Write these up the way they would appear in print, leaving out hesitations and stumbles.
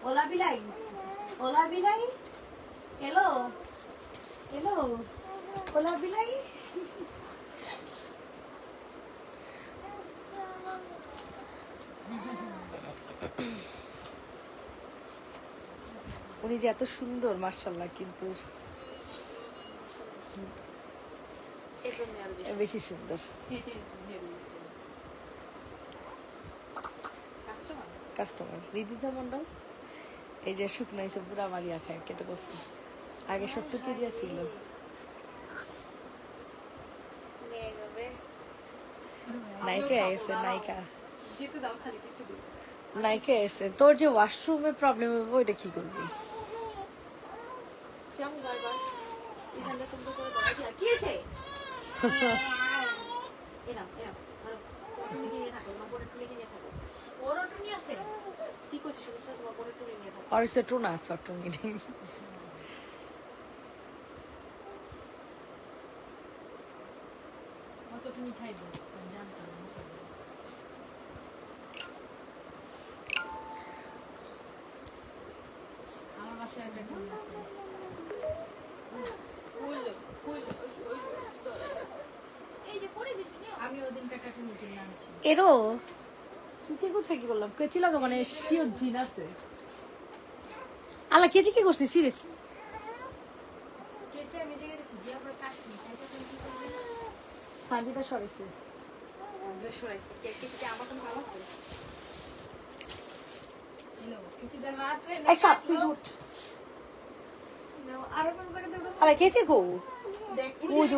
OLA বিলাই, OLA বিলাই, এলো এলো, ওলা বিলাই। উনি যে এত সুন্দর মাশাআল্লাহ, কিন্তু বেশি সুন্দর। কাস্টমার রিদিতা মন্ডল, এই যে শুকনো হয়েছে পুরা মারিয়া খায় কেটে কফি, আগে 70 কেজি ছিল। নায়িকা এসে, নায়িকা নায়িকা এসে। তোর যে ওয়াশরুমে প্রবলেম হবে ওইটা কি করবি? আর সে টুনা চট্টনি নেই। এরো কিচে কোথায় কি করলাম? কেচি লাগা মানে শিওর জিন আছে। আলা কেচি কি করছিস সিরিয়াসলি? কেচি আমি জায়গা দিছি দিয়া পরে কাটছি। সাজিদা সরাইছে। সরাইছে। কেচিটা আমার তো ভালো আছে। হ্যালো, কেচিটা মাত্র না। এই সব তুই উঠ। নাও আর কোন জায়গাতে উঠো? আলা কেচি গো। দেখ ওই যে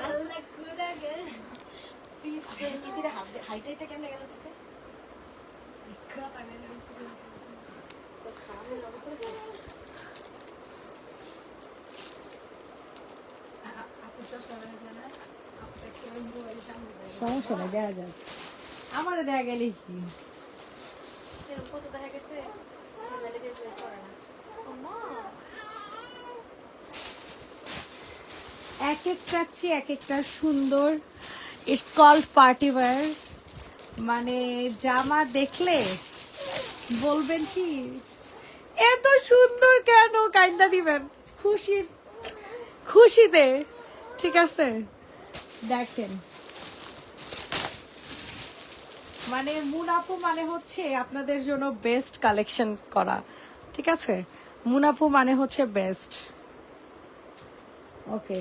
আল্লাহ খুদা গে। প্লিজ কেচিটা হাইটা কেমনে গেল দিছে? ইকা পালে না। তো খারাপ লাগছে। সমস্যা নাই, দেখা যাক। আমারও দেখা গেলে কি এক একটা চেয়ে এক একটা সুন্দর। ইটস কল্ড পার্টি ওয়্যার, মানে জামা দেখলে বলবেন কি এত সুন্দর কেন, কাইন্দা দিবেন খুশিতে। ঠিক আছে, দেখেন মানে মুনাপু মানে হচ্ছে আপনাদের জন্য বেস্ট কালেকশন করা। ঠিক আছে, মুনাপু মানে হচ্ছে বেস্ট। ওকে,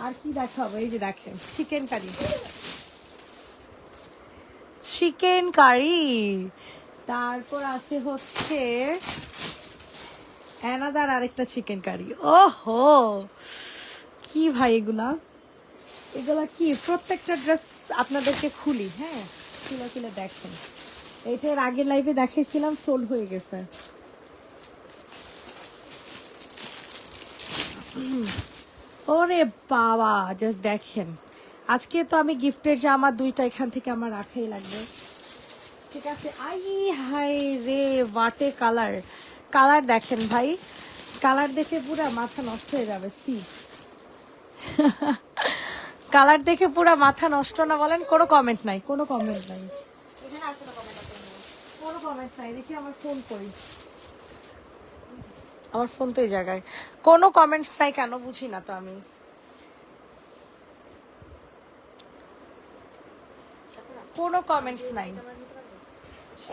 আর কি দেখাবো? এই যে দেখেন চিকেন কারি, চিকেন কারি। তারপর আছে হচ্ছে অ্যানাদার আরেকটা চিকেন কারি। ওহো কি ভাই এগুলা কি? প্রত্যেকটা ড্রেস আপনাদেরকে খুলি, হ্যাঁ খুলে দেখেন। এটার আগের লাইভে দেখাইছিলাম, সোল্ড হয়ে গেছে। ওরে বাবা, জাস্ট দেখেন। আজকে তো আমি গিফটের জামা দুইটা এখান থেকে আমার রাখাই লাগবে। ঠিক আছে, আই হাই রে ওয়াটে কালার দেখেন ভাই, কালার দেখে পুরা মাথা নষ্ট হয়ে যাবে। সি কালার দেখে পুরা মাথা নষ্ট না বলেন? কোনো কমেন্ট নাই, কোনো কমেন্ট নাই, কোনো কমেন্ট নাই। দেখি আমার ফোন করি, আমার ফোন তো এই জায়গায়। কোনো কমেন্টস নাই কেন বুঝি না তো আমি। কোনো কমেন্টস নাই।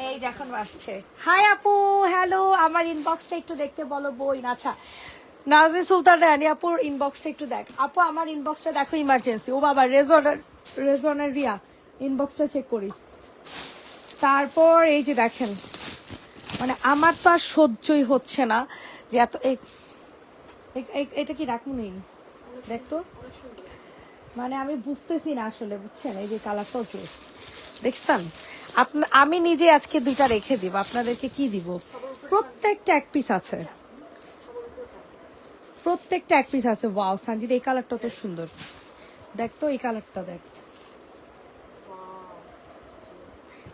এই যে এখন আসছে। হাই আপু, হ্যালো। আমার ইনবক্সটা একটু দেখতে বলো বই। আচ্ছা, নাজি সুলতান রানী আপুর ইনবক্সটা একটু দেখ। আপু আমার ইনবক্সটা দেখো, ইমার্জেন্সি। ও বাবা, রেজনের রিয়া ইনবক্সটা চেক করিস। তারপর এই যে দেখেন, মানে আমার তো আর সহ্যই হচ্ছে না যে এত। এটা কি রাখুন নেই দেখতো, মানে আমি বুঝতেছি না আসলে, বুঝছেন? এই যে কালারটাও চোস দেখছেন। আমি নিজে আজকে দুইটা রেখে দিব, আপনাদেরকে কি দিব? প্রত্যেকটা এক পিস আছে, প্রত্যেকটা এক পিস আছে। ওয়াও সঞ্জিত, এই কালারটা তো সুন্দর, দেখ তো এই কালারটা দেখ।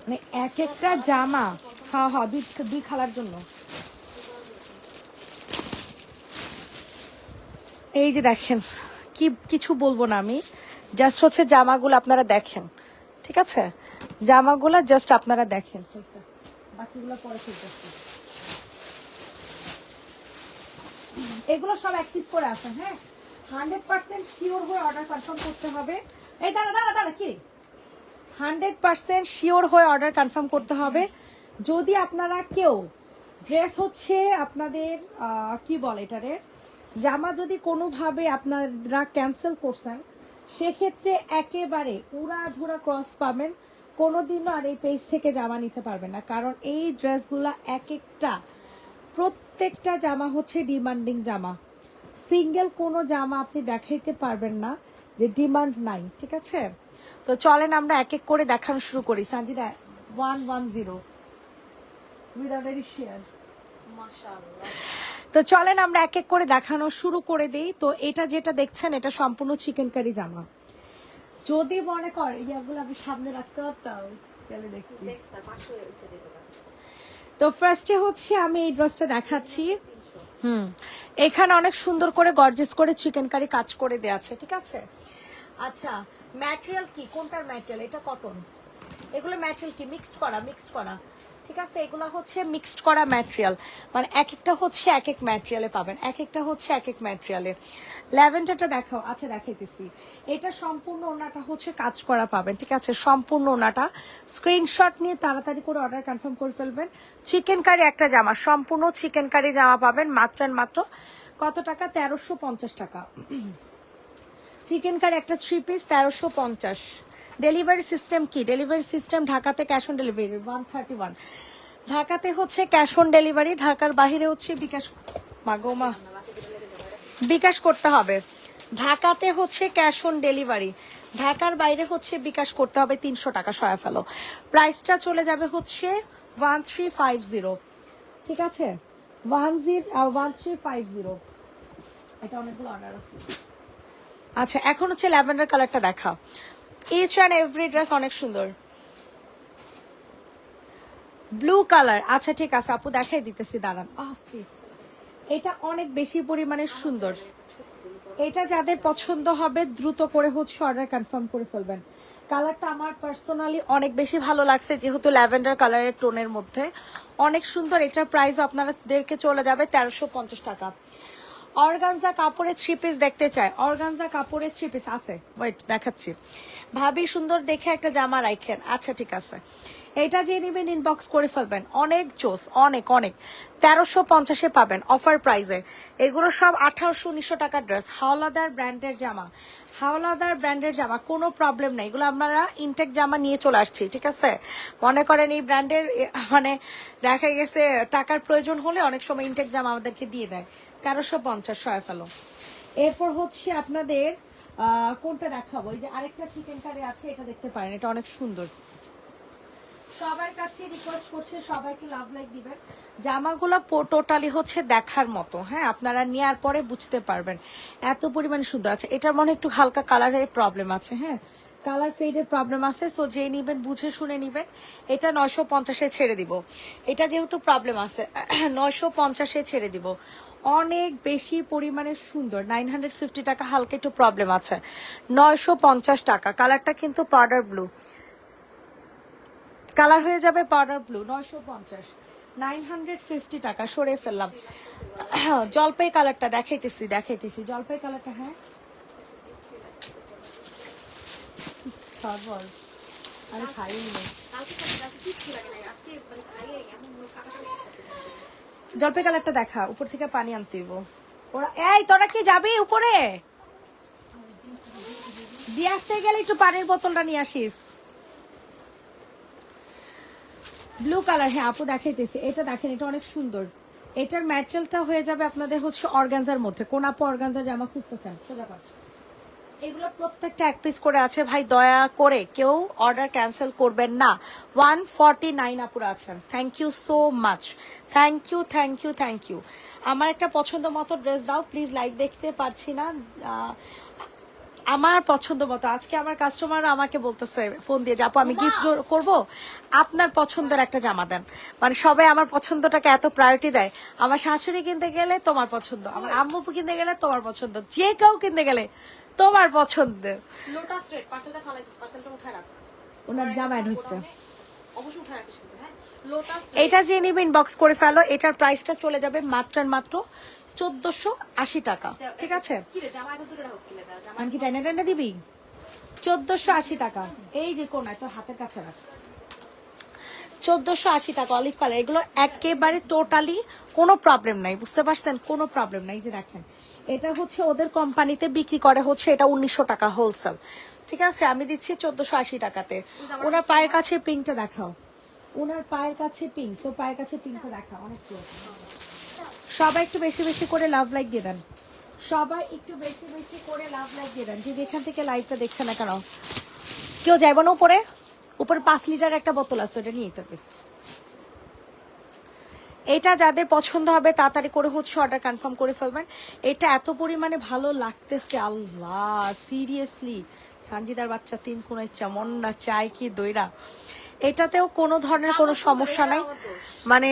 মানে এক একটা জামা, হ্যাঁ হ্যাঁ, দুই খালার জন্য। এই যে দেখেন, কিছু বলবো না আমি, জাস্ট হচ্ছে জামাগুলো আপনারা দেখেন। ঠিক আছে, জামাগুলো জাস্ট আপনারা দেখেন, বাকিগুলো পরে ফেলতেছি। এগুলো সব এক পিস করে আছে, হ্যাঁ 100% শিওর হয়ে অর্ডার কনফার্ম করতে হবে। এই দাঁড়া দাঁড়া দাঁড়া কি 100% শিওর হয়ে অর্ডার কনফার্ম করতে হবে। যদি আপনারা কেউ ড্রেস হচ্ছে আপনাদের কি বলে এটারে জামা যদি কোনোভাবে আপনারা ক্যান্সেল করছেন, সেক্ষেত্রে একেবারে উড়াধুরা ক্রস পাবেন, কোনোদিনও আর এই পেজ থেকে জামা নিতে পারবেন না। কারণ এই ড্রেসগুলা এক একটা প্রত্যেকটা জামা হচ্ছে ডিমান্ডিং জামা, সিঙ্গেল কোনো জামা আপনি দেখাইতে পারবেন না যে ডিমান্ড নাই, ঠিক আছে? তো চলেন আমরা এক এক করে দেখানো শুরু করি। সানজিদা 110 উইদাউট এনি শেয়ার, মাশাআল্লাহ। তো চলেন আমরা এক এক করে দেখানো শুরু করে দিই। তো এটা যেটা দেখছেন এটা সম্পূর্ণ চিকেন কারি জামা। যদি মনে কর ইয়াগুলো আমি সামনে রাখতে পারতাম তাহলে দেখতে। তো ফার্স্টে হচ্ছে আমি এই ড্রেসটা দেখাচ্ছি। এখানে অনেক সুন্দর করে গর্জিয়াস করে চিকেন কারি কাজ করে দেয়া আছে, ঠিক আছে? আচ্ছা ম্যাটেরিয়াল কি, কোনটার ম্যাটেরিয়াল? এটা কটন। এগুলো ম্যাটেরিয়াল কি মিক্সড করা, ঠিক আছে? এগুলো হচ্ছে মিক্সড করা ম্যাটেরিয়াল, মানে এক একটা হচ্ছে এক এক ম্যাটেরিয়ালে পাবেন, এক একটা হচ্ছে এক এক ম্যাটেরিয়ালে। ল্যাভেন্ডারটা দেখাও। আচ্ছা দেখাইতেছি। এটা সম্পূর্ণ ওনাটা হচ্ছে কাজ করা পাবেন, ঠিক আছে? সম্পূর্ণ ওনাটা স্ক্রিনশট নিয়ে তাড়াতাড়ি করে অর্ডার কনফার্ম করে ফেলবেন। চিকেন কারি একটা জামা, সম্পূর্ণ চিকেন কারি জামা পাবেন মাত্র মাত্র কত টাকা? 1350 টাকা। চিকেন কারি একটা 3 পিস 1350। ডেলিভারি সিস্টেম কি? ডেলিভারি সিস্টেম ঢাকাতে ক্যাশ অন ডেলিভারি 131। ঢাকাতে হচ্ছে ক্যাশ অন ডেলিভারি, ঢাকার বাইরে হচ্ছে বিকাশ বিকাশ করতে হবে। ঢাকাতে হচ্ছে ক্যাশ অন ডেলিভারি, ঢাকার বাইরে হচ্ছে বিকাশ করতে হবে 300 টাকা সরায় ফেলো। প্রাইসটা চলে যাবে হচ্ছে 1350, ঠিক আছে? 1350। এটা অনেকগুলো অর্ডার আছে। আচ্ছা এখন হচ্ছে ল্যাভেন্ডার কালারটা দেখা। ইচ অ্যান্ড এভরি ড্রেস অনেক সুন্দর। ব্লু কালার, আচ্ছা ঠিক আছে আপু দেখাই দিতেছি, দাঁড়ান। এটা অনেক বেশি পরিমাণে সুন্দর। এটা যাদের পছন্দ হবে দ্রুত করে হচ্ছে অর্ডার কনফার্ম করে ফেলবেন। কালারটা আমার পার্সোনালি অনেক বেশি ভালো লাগছে, যেহেতু ল্যাভেন্ডার কালারের টোনের মধ্যে অনেক সুন্দর। এটার প্রাইস আপনাদেরকে চলে যাবে 1350 টাকা। অর্গানজা কাপড়ের 3 পিস দেখতে চাই, অর্গানজা কাপড়ের 3 পিস আছে, ওয়েট দেখাচ্ছি। ভাবি সুন্দর দেখে একটা জামা রাখেন। আচ্ছা ঠিক আছে, এটা যে নেবেন ইনবক্স করে ফেলবেন। অনেক জোস, অনেক অনেক। 1350-এ পাবেন অফার প্রাইসে। এগুলো সব 1800-1900 টাকার ড্রেস। হাওলাদার ব্র্যান্ডের জামা, হাওলাদার ব্র্যান্ডের জামা, কোনো প্রবলেম নেই। এগুলো আমরা ইনটেক জামা নিয়ে চলে আসছি, ঠিক আছে? মনে করেন এই ব্র্যান্ডের মানে দেখা গেছে টাকার প্রয়োজন হলে অনেক সময় ইনটেক জামা আমাদেরকে দিয়ে দেয়। 1350 সয় ফেলো। এরপর হচ্ছে আপনাদের কোনটা দেখাবো? এই যে আরেকটা চিকেন কারি আছে, এটা দেখতে পারেন, এটা অনেক সুন্দর। সবার কাছে রিকোয়েস্ট করছে সবাইকে লাভ লাইক দিবেন। জামাগুলো টোটালি হচ্ছে দেখার মতো, হ্যাঁ আপনারা নেওয়ার পরে বুঝতে পারবেন এত পরিমাণে সুন্দর আছে। এটার মনে একটু হালকা কালারের প্রবলেম আছে, হ্যাঁ কালার ফেডের প্রবলেম আছে, সো যে নিবেন বুঝে শুনে নিবেন। এটা 950-এ ছেড়ে দিব। এটা যেহেতু প্রবলেম আছে 950-এ ছেড়ে দিব। অনেক বেশি পরিমাণে সুন্দর। 950 টাকা, হালকা একটু প্রবলেম আছে। 950 টাকা। কালারটা কিন্তু পাউডার ব্লু কালার হয়ে যাবে, পাউডার ব্লু। 950, 950 টাকা। সরে ফেললাম। জলপাই কালারটা দেখাইতেছি জলপাই কালারটা। হ্যাঁ আমি খাইনি। জলপাই কালারটা দেখা, উপর থেকে পানি আনতে দিব। ওরা এই তোরা কি যাবি উপরে? দিয়ে আসতে গেলে একটু পানির বোতলটা নিয়ে আসিস। ব্লু কালার, হ্যাঁ আপু দেখাইতেছি। এটা দেখেন, এটা অনেক সুন্দর। এটার ম্যাটেরিয়ালটা হয়ে যাবে আপনাদের হচ্ছে অর্গানজার মধ্যে। কোন আপু অর্গানজা জামা খুঁজতেছেন? সোজা কর। এগুলো প্রত্যেকটা এক পিস করে আছে ভাই, দয়া করে কেউ অর্ডার ক্যান্সেল করবেন না। 149 আপুরা আছেন, thank you so much, thank you thank you thank you. আমার একটা পছন্দ মতো ড্রেস দাও প্লিজ, লাইভ দেখতে পারছি না। আমার পছন্দ মতো। আজকে আমার কাস্টমার আমাকে বলতেছে ফোন দিয়ে, যাবো আমি গিফট করব, আপনার পছন্দের একটা জামা দেন। মানে সবাই আমার পছন্দটাকে এত প্রায়োরিটি দেয়। আমার শাশুড়ি কিনতে গেলে তোমার পছন্দ, আমার আম্মু কিনতে গেলে তোমার পছন্দ, যে কেউ কিনতে গেলে তোমার পছন্দ। লোটাস রেড পার্সেলটা ফালাইছিস, পার্সেলটা উঠায় রাখ। ওনার জামা এড হইছে, অবশ্যই উঠায় রাখিস কিন্তু, হ্যাঁ। লোটাস এটা যে নিবে ইনবক্স করে ফেলো। এটার প্রাইসটা চলে যাবে মাত্র 1480 টাকা, ঠিক আছে? কি রে জামা এত দূরে রাখছ কি লেদা জামা আমি কি টাইনা টাইনা দিবি? 1480 টাকা। এই যে কোনায় তোর হাতের কাছে রাখ। 1480 টাকা অলিভ কালার। এগুলো একেবারে টোটালি কোনো প্রবলেম নাই, বুঝতে পারছেন? কোনো প্রবলেম নাই। এই যে দেখেন, এটা হচ্ছে ওদের কোম্পানিতে বিক্রি করে হচ্ছে এটা 1900 টাকা হোলসেল, ঠিক আছে? আমি দিচ্ছি 1480 টাকাতে। ওনার পায়ের কাছে পিঙ্কটা দেখাও, ওনার পায়ের কাছে পিঙ্ক, তো পায়ের কাছে পিঙ্কটা দেখাও। অনেক সবাই একটু বেশি বেশি করে লাভ লাইক দিয়ে দেন, সবাই একটু বেশি বেশি করে লাভ লাইক দিয়ে দেন। যে যেখান থেকে লাইভটা দেখছে না কেন, কেউ যাইব না উপরে? উপরে 5 লিটার একটা বোতল আছে, ওটা নিয়ে যেতে প্লিজ। এটা যাদের পছন্দ হবে তাড়াতাড়ি করে হচ্ছে অর্ডার কনফার্ম করে ফেলবেন। এটা এত পরিমাণে ভালো লাগতেছে, আল্লাহ সিরিয়াসলি। সানজিদার বাচ্চা 3 কোন ইচ্ছা মন না চাই কি দইরা। এটাতেও কোনো ধরনের কোনো সমস্যা নাই, মানে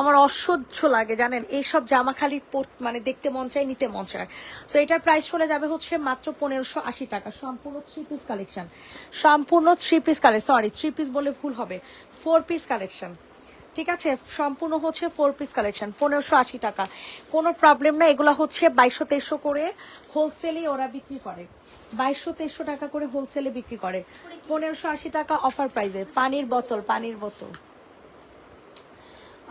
আমার অসহ্য লাগে জানেন এইসব জামা, খালি মানে দেখতে মন চায়, নিতে মন চায়। সো এটার প্রাইস চলে যাবে হচ্ছে মাত্র 1580 টাকা। সম্পূর্ণ 3 পিস কালেকশন, সম্পূর্ণ 3 পিস কালেকশন, সরি 3 পিস বলে ভুল হবে, 4 পিস কালেকশন, ঠিক আছে? সম্পূর্ণ হচ্ছে 4 পিস কালেকশন, 1580 টাকা। কোনো প্রবলেম না। এগুলো হচ্ছে 2200-2300 করে হোলসেলে ওরা বিক্রি করে, 2200-2300 টাকা করে হোলসেলে বিক্রি করে। 1580 টাকা অফার প্রাইসে। পানির বোতল, পানির বোতল।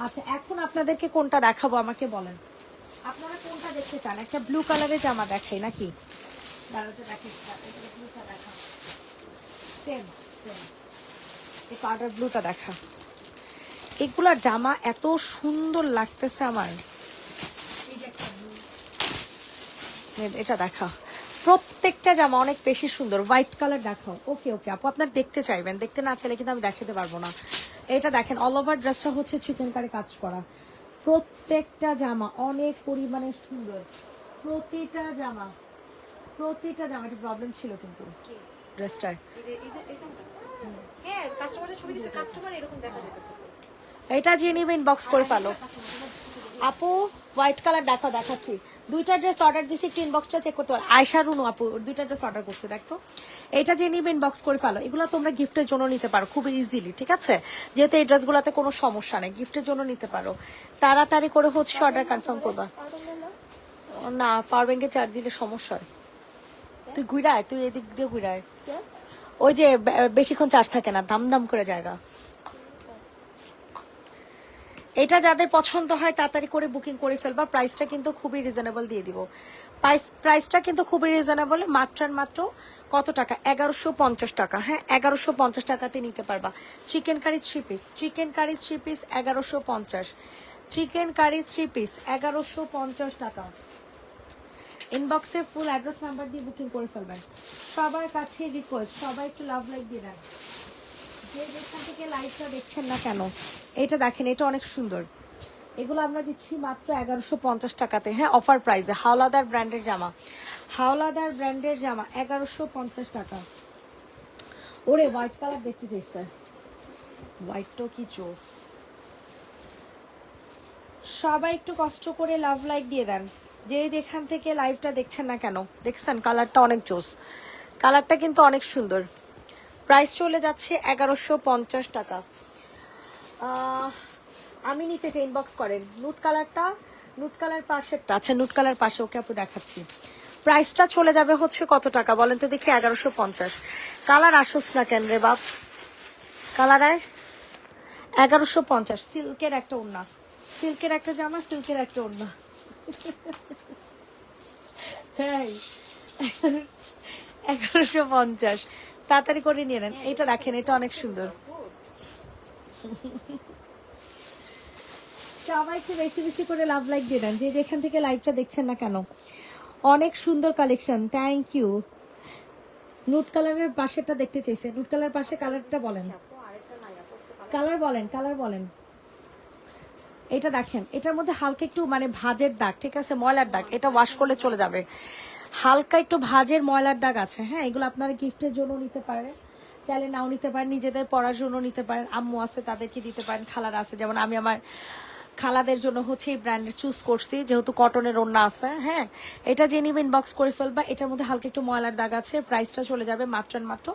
আচ্ছা, এখন আপনাদেরকে কোনটা দেখাবো আমাকে বলেন, আপনারা কোনটা দেখতে চান? একটা ব্লু কালারের জামা দেখাই নাকি? দাঁড়াতে দেখাই, ব্লুটা দেখা, সেম সেম, এই পাউডার ব্লুটা দেখা। এগুলার জামা এত সুন্দর লাগতেছে আমার। এটা দেখা, প্রত্যেকটা জামা অনেক বেশি সুন্দর। হোয়াইট কালার দেখাও। ওকে ওকে আপু, আপনার দেখতে চাইবেন, দেখতে না চাইলে কিন্তু আমি দেখাতে পারবো না। এটা দেখেন, অল ওভার ড্রেসটা হচ্ছে চিকেন কারি কাজ করা। প্রত্যেকটা জামা অনেক পরিমাণে সুন্দর, প্রতিটা জামা, প্রতিটা জামা। একটা প্রবলেম ছিল কিন্তু ড্রেসটায়। হ্যাঁ কাস্টমারের ছবি দিছে, কাস্টমার এরকম দেখা যাইতেছে। এটা যে নিবে ইনবক্স করে ফেলো। আপু হোয়াইট কালার দেখো, দেখাচ্ছি। 2টা ড্রেস অর্ডার দিছি, একটু ইনবক্সটা চেক করতে পারো। আয়শা রুনু আপু 2টা ড্রেস অর্ডার করছে, দেখো। এটা যে নিবে ইনবক্স করে ফেলো। এগুলো তোমরা গিফটের জন্য নিতে পারো খুব ইজিলি, ঠিক আছে? যেহেতু এই ড্রেসগুলোতে কোনো সমস্যা নেই, গিফটের জন্য নিতে পারো। তাড়াতাড়ি করে হচ্ছে অর্ডার কনফার্ম করবা। না, পাওয়ার ব্যাংকে চার্জ দিলে সমস্যা হয়। তুই ঘুরায়, তুই এদিক দিয়ে ঘুরায়, ওই যে বেশিক্ষণ চার্জ থাকে না, দাম দাম করে জায়গা। এটা যাদের পছন্দ হয় তাড়াতাড়ি করে বুকিং করে ফেলবা। প্রাইসটা কিন্তু খুবই রিজনেবল দিয়ে দিব। প্রাইসটা কিন্তু খুবই রিজনেবল, মাত্র মাত্র কত টাকা? 1150 টাকা। হ্যাঁ, 1150 টাকাতে নিতে পারবা। Chicken curry 3 piece, chicken curry 3 piece 1150, chicken curry 3 piece 1150 টাকা। ইনবক্সে ফুল অ্যাড্রেস নাম্বার দিয়ে বুকিং করে ফেলবেন। সবার কাছে রিকোয়েস্ট, সবাই একটু লাভ লাইক দিয়ে দেন। যে যেখান থেকে লাইভটা দেখছেন না কেন, এটা দেখেন, এটা অনেক সুন্দর। এগুলো আমরা দিচ্ছি মাত্র 1150 টাকাতে। হ্যাঁ, অফার প্রাইসে। হাওলাদার ব্র্যান্ডের জামা, হাওলাদার ব্র্যান্ডের জামা 1150 টাকা। ওরে হোয়াইট কালার দেখতে চাইছে, হোয়াইটটাও কি চোস। সবাই একটু কষ্ট করে লাভ লাইক দিয়ে দেন, যে যেখান থেকে লাইভটা দেখছেন না কেন। দেখছেন কালারটা অনেক জোস, কালারটা কিন্তু অনেক সুন্দর। প্রাইস চলে যাচ্ছে 1150 টাকা। আমি নিতে চাই, ইনবক্স করেন। নুট কালারটা, নুট কালার পাশেরটা, আচ্ছা নুট কালার পাশে, ওকে আপু দেখাচ্ছি। প্রাইসটা চলে যাবে হচ্ছে কত টাকা বলেন তো দেখি? 1150। কালার আসোস না কেন রে বাপ, কালার আয়। 1150। সিল্কের একটা ওড়না, সিল্কের একটা জামা, সিল্কের একটা ওড়না। হ্যাঁ 1150, তাড়াতাড়ি করে নিয়ে নেন। এটা দেখেন, এটা অনেক সুন্দর। সবাইকে বেশি বেশি করে লাভ লাইক দিয়ে দেন, যে যেখান থেকে লাইভটা দেখছেন না কেন। অনেক সুন্দর কালেকশন, থ্যাংক ইউ। নুট কালারের পাশেরটা দেখতে চাইছে, নুট কালার পাশে কালারটা বলেন, কালার বলেন, কালার বলেন। এটা দেখেন, এটার মধ্যে হালকা একটু মানে ভাজের দাগ, ঠিক আছে, ময়লার দাগ। এটা ওয়াশ করলে চলে যাবে। হালকা একটু ভাজের ময়লার দাগ আছে। হ্যাঁ, এগুলো আপনারা গিফটের জন্য নিতে পারেন, চাইলে নাও নিতে পারেন, নিজেদের পড়ার জন্য নিতে পারেন। আম্মু আছে তাদেরকে দিতে পারেন, খালারা আছে, যেমন আমি আমার খালাদের জন্য হচ্ছে এই ব্র্যান্ডের চুজ করছি, যেহেতু কটনের ওড়না আছে। হ্যাঁ, এটা যে নিবে ইনবক্স করে ফেলবা। এটার মধ্যে হালকা একটু ময়লার দাগ আছে। প্রাইসটা চলে যাবে মাত্র মাত্র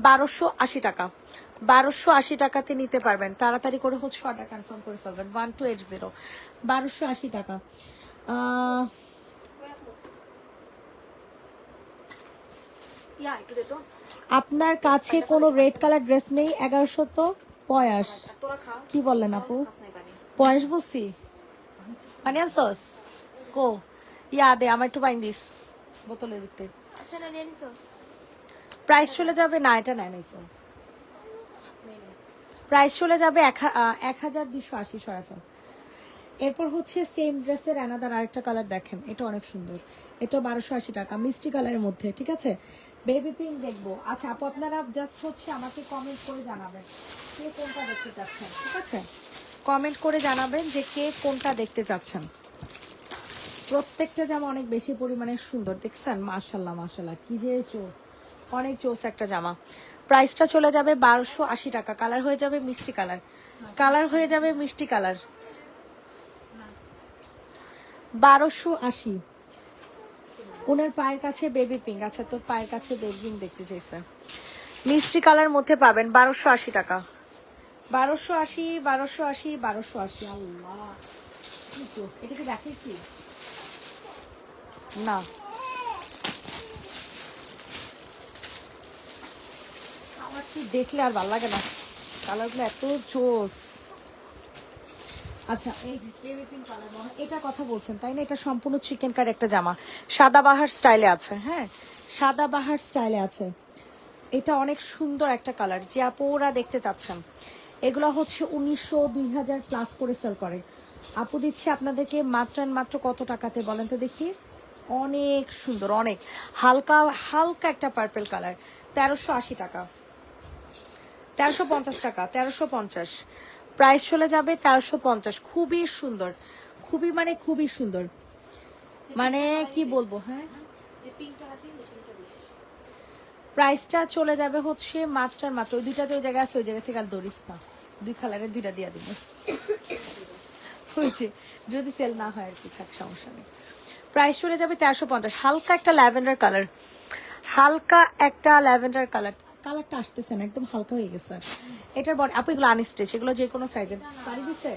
1280 টাকা। 1280 টাকাতে নিতে পারবেন। তাড়াতাড়ি করে হচ্ছে অর্ডার কনফার্ম করে ফেলবেন। 1280, 1280 টাকা। ইয়া একটু দে তো। আপনার কাছে কোনো রেড কালার ড্রেস নেই? 1150। তোরা খা। কি বললেন আপু? খাস নাই পানি। 50 বলছি। অনিয়ন সস কো ইয়া দে, আমার একটু পাইন দিস বোতলের ভিতরে। আচ্ছা না নিয়ে নিছো? প্রাইস চলে যাবে না, এটা নেয় নাই তো। প্রাইস চলে যাবে 1280 সরাফা। এরপর হচ্ছে সেম ড্রেসের অ্যানাদার আরেকটা কালার দেখেন, এটা অনেক সুন্দর। এটা 1280 টাকা, মিষ্টি কালারের মধ্যে, ঠিক আছে। বেবি পিঙ্ক দেখবো। আচ্ছা আপু, আপনারা জাস্ট হচ্ছে আমাকে কমেন্ট করে জানাবেন কে কোনটা দেখতে চাচ্ছেন, ঠিক আছে। কমেন্ট করে জানাবেন যে কে কোনটা দেখতে চাচ্ছেন। প্রত্যেকটা জামা অনেক বেশি পরিমাণে সুন্দর, দেখছেন? মাশাল্লাহ মাশাল্লাহ, কি যে চোস, অনেক চোস একটা জামা। প্রাইসটা চলে যাবে 1280 টাকা। কালার হয়ে যাবে মিষ্টি কালার, কালার হয়ে যাবে মিষ্টি কালার। 1280। ওনার পায়ের কাছে বেবি পিঙ্ক। আচ্ছা, তোর পায়ের কাছে বেবি পিঙ্ক দেখতে চাইছে। মিষ্টি কালার মধ্যে পাবেন 1280 টাকা। 1280, 1280, 1280। আল্লাহ, কি চোস! এটা কি দেখাইছি না? আমার কি দেখলে আর ভালো লাগে না, কালারগুলো এত চোস। আচ্ছা, এই যে বেবি পিঙ্ক কালার, এটা কথা বলছেন তাই না? এটা সম্পূর্ণ চিকেন কার একটা জামা, সাদাবাহার স্টাইলে আছে। হ্যাঁ, সাদাবাহার স্টাইলে আছে। এটা অনেক সুন্দর একটা কালার, যে আপুরা দেখতে চাচ্ছেন। এগুলো হচ্ছে 1900 2000 প্লাস করে সেল করে। আপু দিচ্ছি আপনাদেরকে মাত্র মাত্র কত টাকাতে বলেন তো দেখি? অনেক সুন্দর, অনেক হালকা হালকা একটা পার্পল কালার, 1380 টাকা, 1350 টাকা, 1350। প্রাইস চলে যাবে 1350। খুবই সুন্দর, খুবই মানে খুবই সুন্দর, মানে কি বলবো। হ্যাঁ, যে পিঙ্কটা হাতে এই পিঙ্কটা দিস। প্রাইসটা চলে যাবে হচ্ছে মাত্র মাত্র ওই দুইটা যে ওই জায়গায় আছে ওই জায়গা থেকে আর দৌড়িস না, দুই কালারের দুইটা দিয়ে দিব হয়েছে, যদি সেল না হয় আর কি, থাক সমস্যা নেই। প্রাইস চলে যাবে 1350। হালকা একটা ল্যাভেন্ডার কালার, হালকা একটা ল্যাভেন্ডার কালার, কালারটা আসতেছে না, একদম হালকা হয়ে গেছে। এটার বডি আপু এগুলো আনস্টিচ, এগুলো যে কোনো সাইজের পারি দিছে।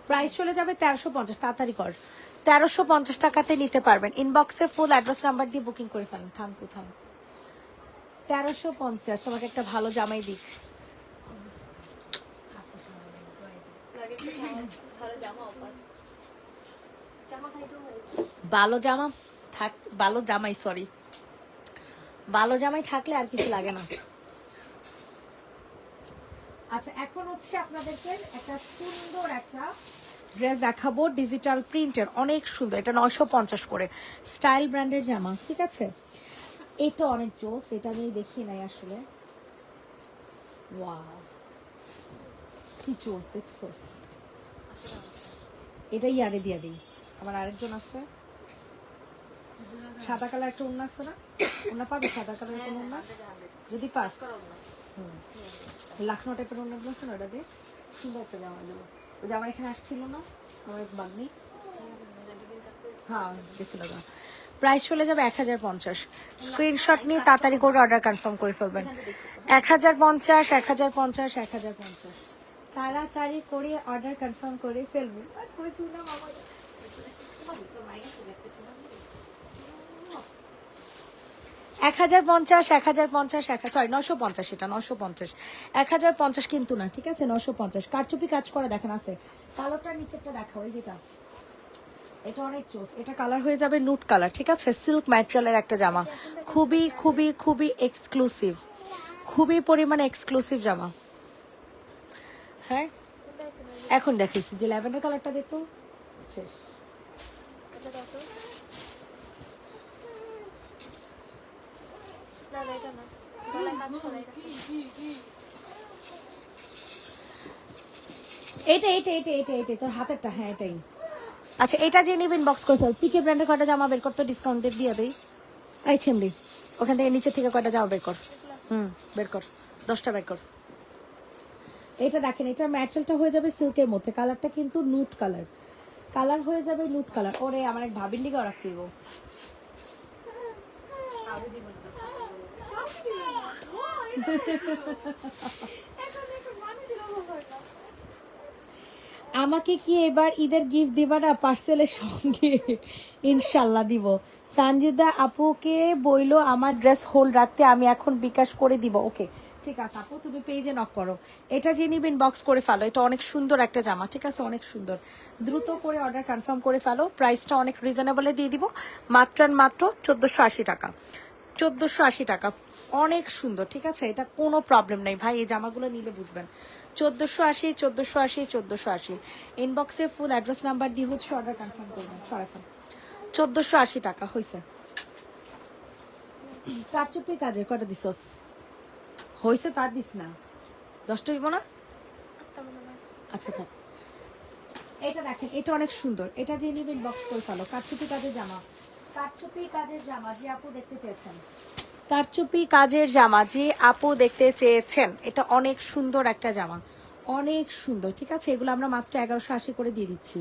প্রাইস চলে যাবে 1350, তাড়াতাড়ি কর। 1350 টাকাতে নিতে পারবেন। ইনবক্সে ফুল অ্যাড্রেস নাম্বার দিয়ে বুকিং করে ফেলেন। Thank you thank. 1350। তোমাকে একটা ভালো জামাই দিক। লাগে তো ভালো জামা অপাস। জামা খাইতো ভালো জামা থাক, ভালো জামাই, সরি, ভালো জামাই থাকলে আর কিছু লাগে না। আচ্ছা, এখন হচ্ছে আপনাদেরকে একটা সুন্দর একটা ড্রেস দেখাবো, ডিজিটাল প্রিন্টের, অনেক সুন্দর। এটা 950 করে, স্টাইল ব্র্যান্ডের জামা, ঠিক আছে। এটা অনেক জোস, এটা আমি দেখি নাই আসলে। ওয়াও, কি জোস দেখছস। এটা ইয়ারে দিয়ে দিই, আমার আরেকজন আছে সাদা কালার একটা ওড়না আছে না, ওড়না পাবে সাদা কালারের কোনো ওড়না যদি পাস। লাখনৌ টাইপের ওড়নাগুলো আছে না, ওটা দিয়ে সুন্দর একটা জামা দেবো। ওই যে আমার এখানে আসছিল না আমার এক বাগনি, হ্যাঁ গেছিল না। প্রাইস চলে যাবে 1050। স্ক্রিনশট নিয়ে তাড়াতাড়ি করে অর্ডার কনফার্ম করে ফেলবেন। 1050, 1050, 1050, তাড়াতাড়ি করে অর্ডার কনফার্ম করে ফেলবেন। 1050, 1050, সরি 950, এটা 950, 1050 কিন্তু না, ঠিক আছে 950। কারচুপি কাজ করা দেখেন আছে। কালোটা নিচেরটা দেখাও, এই যেটা, এটা অনেক চোস। এটা কালার হয়ে যাবে নুট কালার, ঠিক আছে। সিল্ক ম্যাটেরিয়ালের একটা জামা, খুবই খুবই খুবই এক্সক্লুসিভ, খুবই পরিমাণে এক্সক্লুসিভ জামা। হ্যাঁ, এখন দেখিস যে ল্যাভেন্ডার কালারটা দেখো, শেষ। এটা দেখো। না না এটা না, গলায় কাজ করা এটা। এইটা এইটা এইটা এইটা এইটা তোর হাতেরটা, হ্যাঁ এটাই। আচ্ছা, এটা যে নিবেন বক্স করে ফেল। পিকে ব্র্যান্ডের কয়টা জামা বের করতে, ডিসকাউন্ট দিয়ে দেই। এই ছেমড়ি, ওখান থেকে নিচে থেকে কয়টা জামা বের কর। বের কর, 10টা বের কর। এটা দেখেন, এটার ম্যাটেরিয়ালটা হয়ে যাবে সিল্কের মধ্যে, কালারটা কিন্তু নুট কালার, কালার হয়ে যাবে নুট কালার। ওরে আমার এক ভাবির লিগাও রাখতে দিব। আমাকে কি এবার ঈদের গিফট দিবা না পার্সেলের সঙ্গে? ইনশাল্লাহ দিব। সানজিদা আপুকে বইলো আমার ড্রেস হোল্ড রাখতে, আমি এখন বিকাশ করে দিব। ওকে ঠিক আছে আপু, তুমি পেজে নক করো। এটা যে নিবেন বক্স করে ফেলো, এটা অনেক সুন্দর একটা জামা, ঠিক আছে, অনেক সুন্দর। দ্রুত করে অর্ডার কনফার্ম করে ফেলো। প্রাইসটা অনেক রিজনেবলে দিয়ে দিব, মাত্র আর মাত্র 1480 টাকা। 1480 টাকা, অনেক সুন্দর, ঠিক আছে, এটা কোনো প্রবলেম নেই ভাই, এই জামাগুলো নিলে বুঝবেন। 1480, 1480, 1480। ইনবক্সে ফুল অ্যাড্রেস নাম্বার দিয়ে হচ্ছে অর্ডার কনফার্ম করবেন। সরাসরি 1480 টাকা হয়েছে। কারচুপি কাজের কটা দিছস? হয়েছে তার দিস না, 10টা হইব না? আচ্ছা থাক। এটা দেখেন, এটা অনেক সুন্দর, এটা যে নিবেন বক্স করে ফেলো। কারচুপি কাজের জামা, কারচুপি কাজের জামা যে আপু দেখতে চেয়েছেন, কারচুপি কাজের জামা যে আপু দেখতে চেয়েছেন, এটা অনেক সুন্দর একটা জামা, অনেক সুন্দর, ঠিক আছে। এগুলো আমরা মাত্র 1180 করে দিয়ে দিচ্ছি।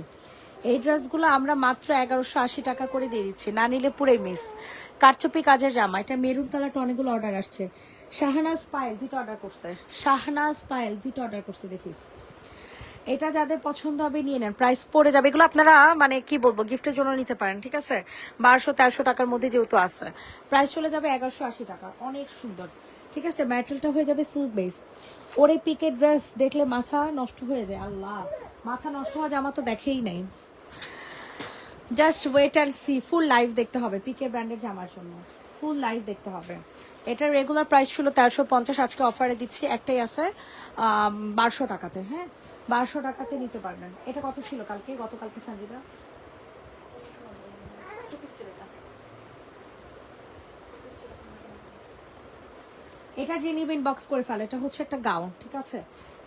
এই ড্রেসগুলো আমরা মাত্র 1180 টাকা করে দিয়ে দিচ্ছি, না নিলে পুরোই মিস। কারচুপি কাজের জামা, এটা মেরুন কালারটা অনেকগুলো অর্ডার আসছে। শাহনাজ পায়েল 2টা অর্ডার করছে, শাহনাজ পায়েল 2টা অর্ডার করছে, দেখিস। এটা যাদের পছন্দ হবে নিয়ে নেন, প্রাইস পড়ে যাবে। এগুলো আপনারা মানে কি বলবো, গিফটের জন্য নিতে পারেন, ঠিক আছে। 1200-1300 টাকার মধ্যে যেহেতু আছে, প্রাইস চলে যাবে 1180 টাকা। অনেক সুন্দর, ঠিক আছে। ম্যাটেরিয়ালটা হয়ে যাবে সিল্ক বেস। ওরে পিকের ড্রেস দেখলে মাথা নষ্ট হয়ে যায়, আল্লাহ, মাথা নষ্ট হওয়া জামা তো দেখেই নাই। Just wait and see, full live দেখতে হবে পিকে ব্র্যান্ডের জামার জন্য, ফুল লাইভ দেখতে হবে। এটার রেগুলার প্রাইস ছিল 1350, আজকে অফারে দিচ্ছি, একটাই আছে 1200 টাকাতে। হ্যাঁ 1200 টাকাতে নিতে পারবেন। এটা কত ছিল কালকে, গতকালকে সঞ্জিদা? এটা যে নিবেন বক্স করে ফেলো, এটা হচ্ছে একটা গাউন, ঠিক আছে,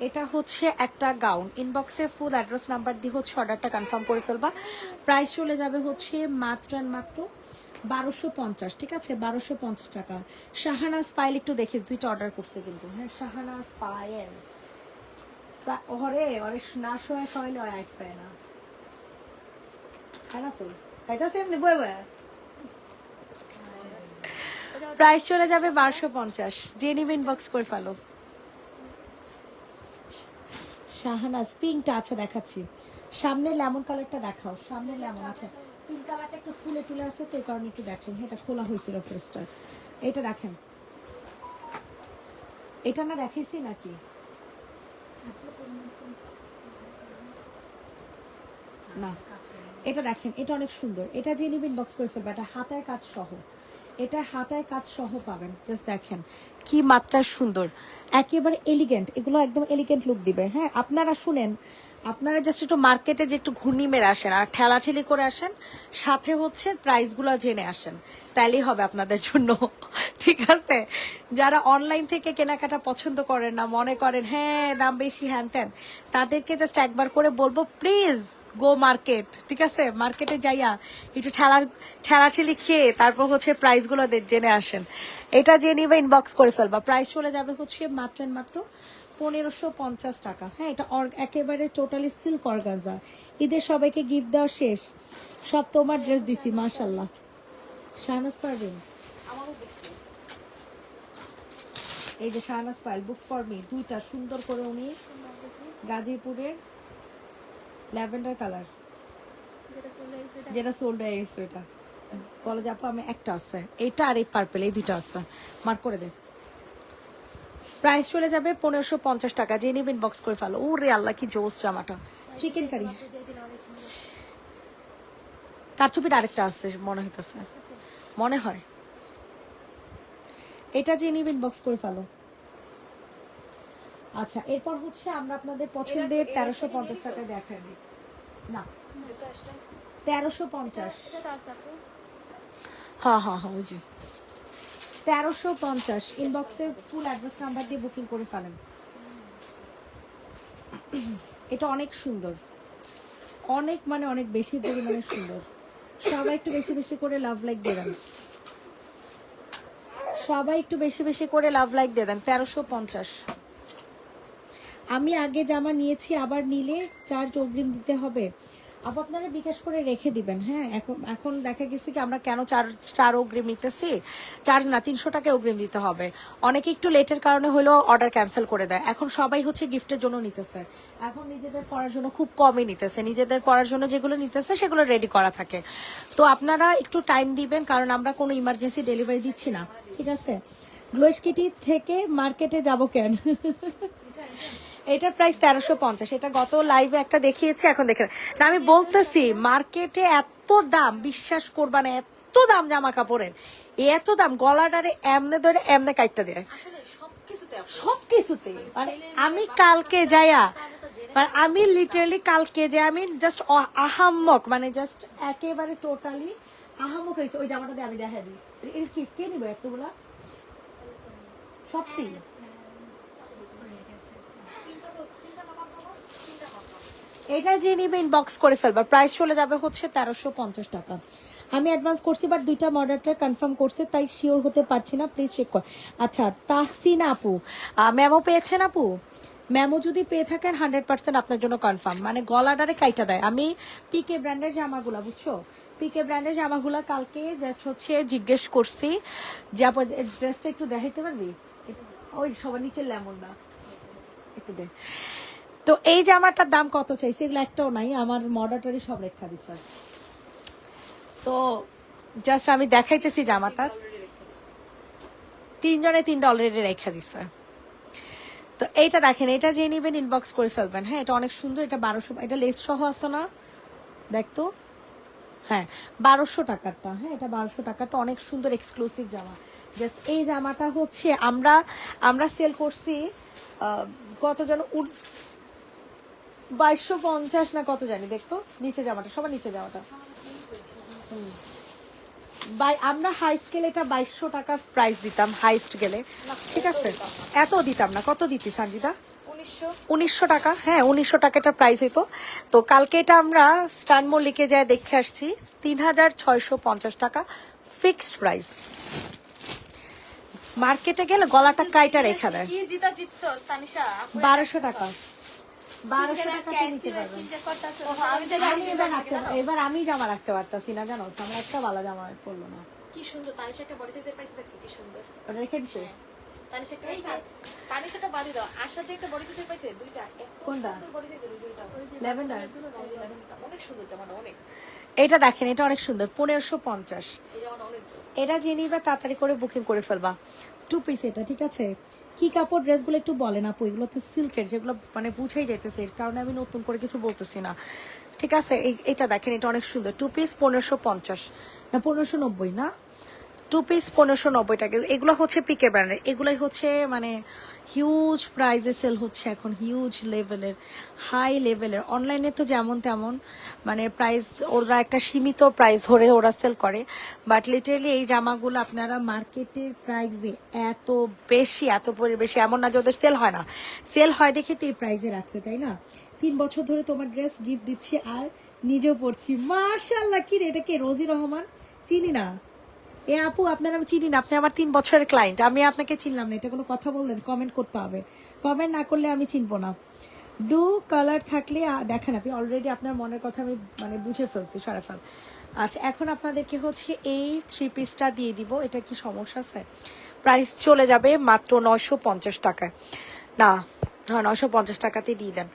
এটা হচ্ছে একটা গাউন। ইনবক্সে ফুল অ্যাড্রেস নাম্বার দিয়ে হচ্ছে অর্ডারটা কনফার্ম করে ফেলবা। প্রাইস চলে যাবে হচ্ছে মাত্র 1250, ঠিক আছে, 1250 টাকা। শাহানাজ পায়েল একটু দেখিস, 2টা অর্ডার করছে কিন্তু। হ্যাঁ শাহানাজ পায়েল, ওরে ওরে না শোয় খাওয়াইলে ওই আইট পায় না, তাই না? তো খাইতেছে এমনি বই বই। প্রাইস চলে যাবে 1250, যে নিবেন বক্স করে ফেলো। শাহানাজ পিঙ্কটা আছে, দেখাচ্ছি। সামনে লেমন কালারটা দেখাও, সামনে লেমন আছে, পিঙ্ক কালারটা একটু ফুলে টুলে আছে তো, এই কারণে একটু দেখেন। এটা খোলা হয়েছিল ফ্রেস্টার, এটা দেখেন। এটা না দেখাইছি নাকি? না, এটা দেখেন, এটা অনেক সুন্দর। এটা যে নিবেন বক্স করে ফেলবে, এটা হাতায় কাজ সহ, এটা হাতায় কাজ সহ পাবেন। জাস্ট দেখেন কি মাত্রা সুন্দর, একেবারে এলিগেন্ট, এগুলো একদম এলিগেন্ট লুক দিবে। হ্যাঁ আপনারা শুনেন, আপনারা জাস্ট একটু মার্কেটে যে একটু ঘূর্ণি মেরে আসেন আর ঠেলাঠেলি করে আসেন, সাথে হচ্ছে প্রাইসগুলো জেনে আসেন, তাইলেই হবে আপনাদের জন্য, ঠিক আছে। যারা অনলাইন থেকে কেনাকাটা পছন্দ করেন না, মনে করেন হ্যাঁ দাম বেশি হ্যান ত্যান, তাদেরকে জাস্ট একবার করে বলবো প্লিজ গো মার্কেট, ঠিক আছে, মার্কেটে যাইয়া একটু ঠেলাঠেলি খেয়ে তারপর হচ্ছে প্রাইসগুলো জেনে আসেন। এটা যে নিবে ইনবক্স করে ফেলবা, প্রাইস চলে যাবে হচ্ছে মাত্র 1550 টাকা। হ্যাঁ এটা একেবারে টোটালি সিল্ক অর্গানজা। ঈদের সবাইকে গিফট দেওয়া শেষ, সব তোমার ড্রেস দিছি, মাশাল্লাহ। শাহনাজ পারবেন, এই যে শাহনাজ পাইল বুক ফর মি, 2টা সুন্দর করে উনি, গাজীপুরের ল্যাভেন্ডার কালার, যেটা সোল্ড হয়ে গেছে, এটা বলো যে আপু আমি একটা আছে, এটা আর এই পার্পেল, এই 2টা আছে, মার্ক করে দে। প্রাইস চলে যাবে 1550 টাকা, যে নিবেন বক্স করে ফেলো। ও রে আল্লাহ কি জোস জামাটা, চিকেন কারি। কারচুপির আরেকটা আছে মনে হইতেছে, মনে হয়। এটা যে নিবেন বক্স করে ফেলো। আচ্ছা এরপর হচ্ছে আমরা আপনাদের পছন্দের 1350 টাকায় দেখাই দিই না, 1350। হ্যাঁ হ্যাঁ হ্যাঁ, ওই যে 1350। ইনবক্সে ফুল অ্যাড্রেস নাম্বার দিয়ে বুকিং করে ফেলেন। এটা অনেক সুন্দর, অনেক মানে অনেক বেশি পরিমাণে সুন্দর। সবাই একটু বেশি বেশি করে লাভ লাইক দিয়ে দেন, সবাই একটু বেশি বেশি করে লাভ লাইক দিয়ে দেন। 1350। আমি আগে জামা নিয়েছি, আবার নিলে চার্জ অগ্রিম দিতে হবে? আপু আপনারা বিকাশ করে রেখে দিবেন। হ্যাঁ, এখন এখন দেখা গেছে কি আমরা কেন 4 অগ্রিম নিতেছি, চার্জ না 300 টাকা অগ্রিম দিতে হবে। অনেকে একটু লেটের কারণে হলেও অর্ডার ক্যান্সেল করে দেয়। এখন সবাই হচ্ছে গিফটের জন্য নিতেছে, এখন নিজেদের পড়ার জন্য খুব কমই নিতেছে, নিজেদের পড়ার জন্য যেগুলো নিতেছে সেগুলো রেডি করা থাকে। তো আপনারা একটু টাইম দিবেন, কারণ আমরা কোনো ইমার্জেন্সি ডেলিভারি দিচ্ছি না, ঠিক আছে? গ্লোয়েস কিটি থেকে মার্কেটে যাব কেন? এটার প্রাইস 1350। এটা গত লাইভে একটা দেখিয়েছি, এখন দেখেন না। আমি বলতেছি মার্কেটে এত দাম, বিশ্বাস করবা না, এত দাম জামা কাপড়ের, এত দাম, গলাটারে এমনে ধরে এমনে কাইটটা দেয় আসলে সবকিছুতে সবকিছুতে। মানে আমি কালকে যাইয়া, মানে আমি লিটারালি কালকে যে আমি জাস্ট আহাম্মক, মানে জাস্ট একেবারে টোটালি আহাম্মক হয়েছে। ওই জামাটা দিয়ে আমি দেখা দিই, এর কি কে নিব এতগুলা সবটি? এটা যে নিবে ইনবক্স করে ফেলবা, প্রাইস চলে যাবে হচ্ছে 1350 টাকা। আমি অ্যাডভান্স করছি, বাট 2টা মডেলটা কনফার্ম করছে, তাই শিওর হতে পারছি না, প্লিজ চেক কর। আচ্ছা, তাহসিন আপু মেমো পেয়েছেন আপু? মেমো যদি পেয়ে থাকেন 100% আপনার জন্য কনফার্ম, মানে গলাটারে কাইটা দেয়। আমি পিকে ব্র্যান্ডের জামাগুলা, বুঝছো, পিকে ব্র্যান্ডের জামাগুলা কালকে জাস্ট হচ্ছে জিজ্ঞেস করছি যে আপু ড্রেসটা একটু দেখাইতে পারবি, ওই সবার নিচের লেমন না একটু দে। তো এই জামাটার দাম কত চাইছে, এগুলো একটাও নাই, আমার মডারটারি সব রেখা দিছে। তো জাস্ট আমি দেখাইতেছি জামাটা, 3 অলরেডি রেখা দিছে। তো এইটা দেখেন, এটা যে নিবেন ইনবক্স করে ফেলবেন। হ্যাঁ, এটা অনেক সুন্দর, এটা 1200, এটা লেস সহ আছে না, দেখতো, হ্যাঁ 1200 টাকারটা। হ্যাঁ, এটা 1200 টাকারটা, অনেক সুন্দর এক্সক্লুসিভ জামা। জাস্ট এই জামাটা হচ্ছে আমরা সেল করছি কত যেন 2250 না কত জানি, দেখতো নিচে জামাটা, সবার নিচে জামাটা। আমরা হাইস্ট গেলে এটা 2200 টাকা প্রাইস দিতাম, হাইস্ট গেলে, ঠিক আছে? এত দিতাম না, কত দিতি সঞ্জিতা? 1900 টাকা। হ্যাঁ, 1900 টাকা এটা প্রাইস হইতো। তো কালকে এটা আমরা স্টান মল্লিকে যায় দেখে আসছি, 3650 টাকা ফিক্সড প্রাইস। মার্কেটে গেলে গলাটা কাইটা রেখা দেয়। 1200 টাকা, 1200 টাকা নিতে পারবেন। এবার আমি জামা রাখতে পারতাছি না, জানো, আমার একটা ভালো জামা পরলো না। কি সুন্দর তানিশা একটা বডি সাইজের পাইছে, দেখছো কি সুন্দর। ওটা রেখে দিছে। তানিশা একটা তানিশাটা বাদি দাও, আশা যে একটা বডি সাইজের পাইছে দুইটা, কোনটা? বডি সাইজের দুইটা, ল্যাভেন্ডার। অনেক সুন্দর জামাটা, অনেক। এটা দেখেন, এটা অনেক সুন্দর, 1550। এই জামাটা অনেক জোস। এটা যে নিবা তাড়াতাড়ি করে বুকিং করে ফেলবা। 2 পিস এটা, ঠিক আছে? কি কাপড় ড্রেসগুলো একটু বলেন আপু, এগুলো তো সিল্কের, যেগুলো মানে বুঝাই যাইতেছে, এর কারণে আমি নতুন করে কিছু বলতেছি না, ঠিক আছে? এটা দেখেন, এটা অনেক সুন্দর, 2 পিস 1550 না 1590 না, 2 পিস 1590 টাকা। এগুলো হচ্ছে পিকে ব্র্যান্ডের, এগুলাই হচ্ছে মানে হিউজ প্রাইজে সেল হচ্ছে এখন, হিউজ লেভেলের, হাই লেভেলের। অনলাইনে তো যেমন তেমন মানে প্রাইস, ওরা একটা সীমিত প্রাইস ধরে ওরা সেল করে, বাট লিটারালি এই জামাগুলো আপনারা মার্কেটের প্রাইসে এত বেশি, এত বেশি, এমন না যে ওদের সেল হয় না, সেল হয় দেখে তো এই প্রাইসে রাখছে, তাই না? 3 বছর ধরে তোমার ড্রেস গিফট দিচ্ছি আর নিজেও পড়ছি, মাশাআল্লাহ। কি রে, এটা কে? রোজি রহমান, চিনি না। এ আপু আপনার আমি চিনি না, আপনি আমার 3 বছরের ক্লায়েন্ট, আমি আপনাকে চিনলাম না, এটা কোনো কথা বললেন? কমেন্ট করতে হবে, কমেন্ট না করলে আমি চিনবো না। ডু কালার থাকলে দেখেন, আপনি অলরেডি আপনার মনের কথা আমি মানে বুঝে ফেলছি, সরাফাল। আচ্ছা, এখন আপনাদেরকে হচ্ছে এই 3 পিসটা দিয়ে দিব। এটা কি সমস্যা আছে? প্রাইস চলে যাবে মাত্র 950 টাকায়, না হ্যাঁ 950 টাকাতেই দিয়ে দেন,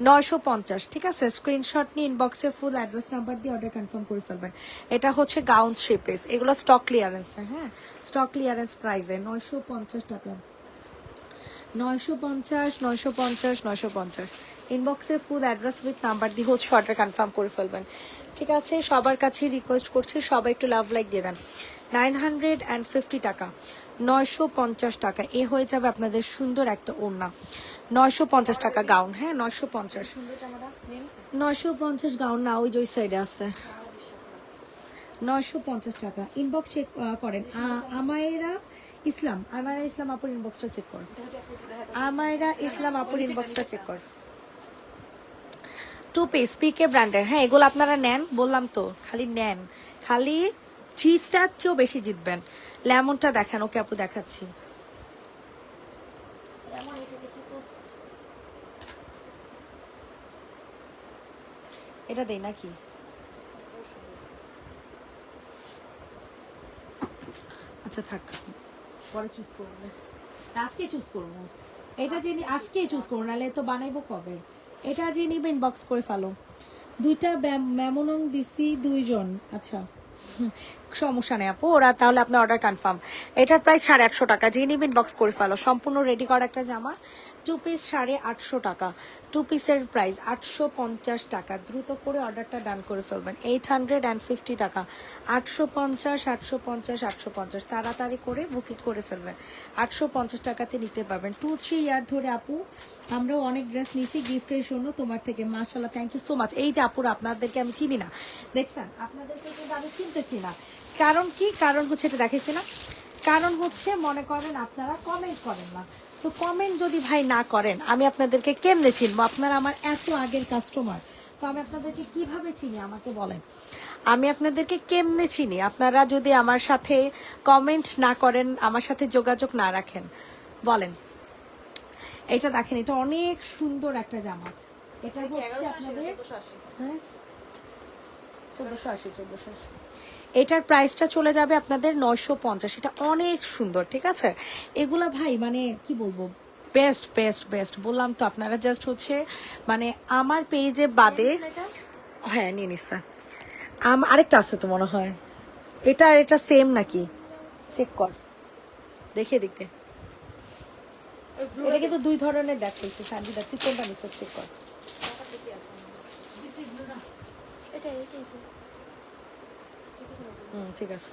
950, ঠিক আছে? স্ক্রিনশট নিয়ে ইনবক্সে ফুল অ্যাড্রেস নাম্বার দিয়ে অর্ডার কনফার্ম করে ফেলবেন। এটা হচ্ছে গাউন 3 পিস, এগুলো স্টক ক্লিয়ারেন্স, হ্যাঁ স্টক ক্লিয়ারেন্স প্রাইসে 950 টাকা, 950, 950, 950। ইনবক্সে ফুল অ্যাড্রেস উইথ নাম্বার দিয়ে হচ্ছে অর্ডার কনফার্ম করে ফেলবেন, ঠিক আছে? সবার কাছে রিকোয়েস্ট করছি, সবাই একটু লাভ লাইক দিয়ে দেন। 950 টাকা, 950 টাকা, এ হয়ে যাবে আপনাদের সুন্দর একটা ওড়না। 950 টাকা গাউন, হ্যাঁ 950, 950 গাউন না, ওই যে ওই সাইডে আছে, 950 টাকা। ইনবক্স চেক করেন। আমায়রা ইসলাম, আমায়রা ইসলাম আপুর ইনবক্সটা চেক কর, আমায়রা ইসলাম আপুর ইনবক্সটা চেক কর। 2 পিস পিকে ব্র্যান্ডের, হ্যাঁ এগুলো আপনারা নেন, বললাম তো, খালি নেন, খালি জিতার চেয়েও বেশি জিতবেন। লেমনটা দেখেন, ওকে আপু দেখাচ্ছি, এটা দেই নাকি? আচ্ছা থাক, পরে চুজ করবো, আজকে চুজ করবো। এটা যে আজকেই চুজ করবো, নাহলে তো বানাইবো কবে। এটা যে নিবে ইনবক্স করে ফেলো। দুইটা মেমোনং দিছি 2 জন। আচ্ছা সমস্যা নেই আপু, ওরা তাহলে আপনার অর্ডার কনফার্ম। এটার প্রাইস 850 টাকা, যে নিবেন বক্স করে ফেলো। সম্পূর্ণ রেডি করা একটা জামা, 2 পিস 850 টাকা। 2 পিসের প্রাইস 850 টাকা। দ্রুত করে অর্ডারটা ডান করে ফেলবেন। 850 টাকা, 850 850 850, তাড়াতাড়ি করে বুকিং করে ফেলবেন। 850 টাকাতে নিতে পারবেন। 2-3 ইয়ার ধরে আপু আমরাও অনেক ড্রেস নিয়েছি গিফটের জন্য তোমার থেকে। মাশাআল্লাহ, থ্যাংক ইউ সো মাচ। এই যে আপুরা, আপনাদেরকে আমি চিনি না, দেখছেন, আপনাদেরকে কিন্তু আমি চিনতেছি না। কারণ কি? কারণ হচ্ছে, এটা দেখেছি না, কারণ হচ্ছে মনে করেন আপনারা কমেন্ট করেন না। তো কমেন্ট যদি ভাই না করেন, আমি আপনাদেরকে কেমনে চিনবো? আপনারা আমার এত আগের কাস্টমার, তো আমি আপনাদেরকে কিভাবে চিনি আমাকে বলেন? আমি আপনাদেরকে কেমনে চিনি? আপনারা যদি আমার সাথে কমেন্ট না করেন, আমার সাথে যোগাযোগ না রাখেন, বলেন। এটা দেখেন, এটা অনেক সুন্দর একটা জামা। এটা হচ্ছে আপনাদের 1480। এটার প্রাইসটা চলে যাবে আপনাদের 950। এটা অনেক সুন্দর, ঠিক আছে? এগুলা ভাই মানে কি বলবো, বেস্ট বেস্ট বেস্ট বললাম তো। আপনারা জাস্ট হচ্ছে মানে আমার পেজে বাদে, হ্যাঁ নিয়ে নিচ্ছে। আরেকটা আছে তো মনে হয়, এটা সেম নাকি? চেক কর, দেখে দেখতে। এটা কিন্তু 2 ধরনের দেখাইছে। সানজিদা, তুই কোনটা নিছিস? চেক কর। ঠিক আছে।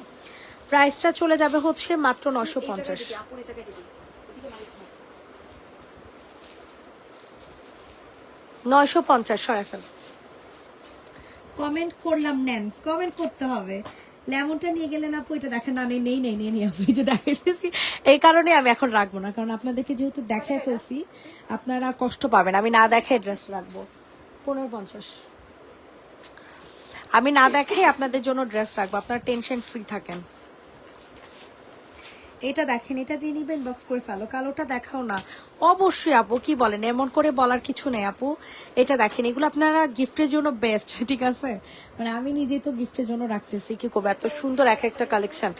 প্রাইসটা চলে যাবে হচ্ছে মাত্র 950। 950 সরাই ফেল। কমেন্ট করলাম, নেন, কমেন্ট করতে হবে। লেমনটা নিয়ে গেলেন আপু, এটা দেখেন না, নেই নেই নেই নেই আপু, এই যে দেখাইতেছি। এই কারণে আমি এখন রাখবো না, কারণ আপনাদেরকে যেহেতু দেখাই ফেলছি, আপনারা কষ্ট পাবেন। আমি না দেখাই ড্রেস রাখবো। 1550। আমি না দেখাই আপনাদের জন্য ড্রেস রাখবো, আপনারা টেনশন ফ্রি থাকেন। এটা দেখেন, এটা যে নিবেন বক্স করে ফেলো। কালোটা দেখাও না। অবশ্যই আপু, কি বলেন, এমন করে বলার কিছু নেই আপু। এটা দেখেন, এগুলো আপনারা গিফটের জন্য বেস্ট, ঠিক আছে? মানে আমি নিজে তো গিফটের জন্য রাখতেছি, কি করবো, এত সুন্দর এক একটা কালেকশন,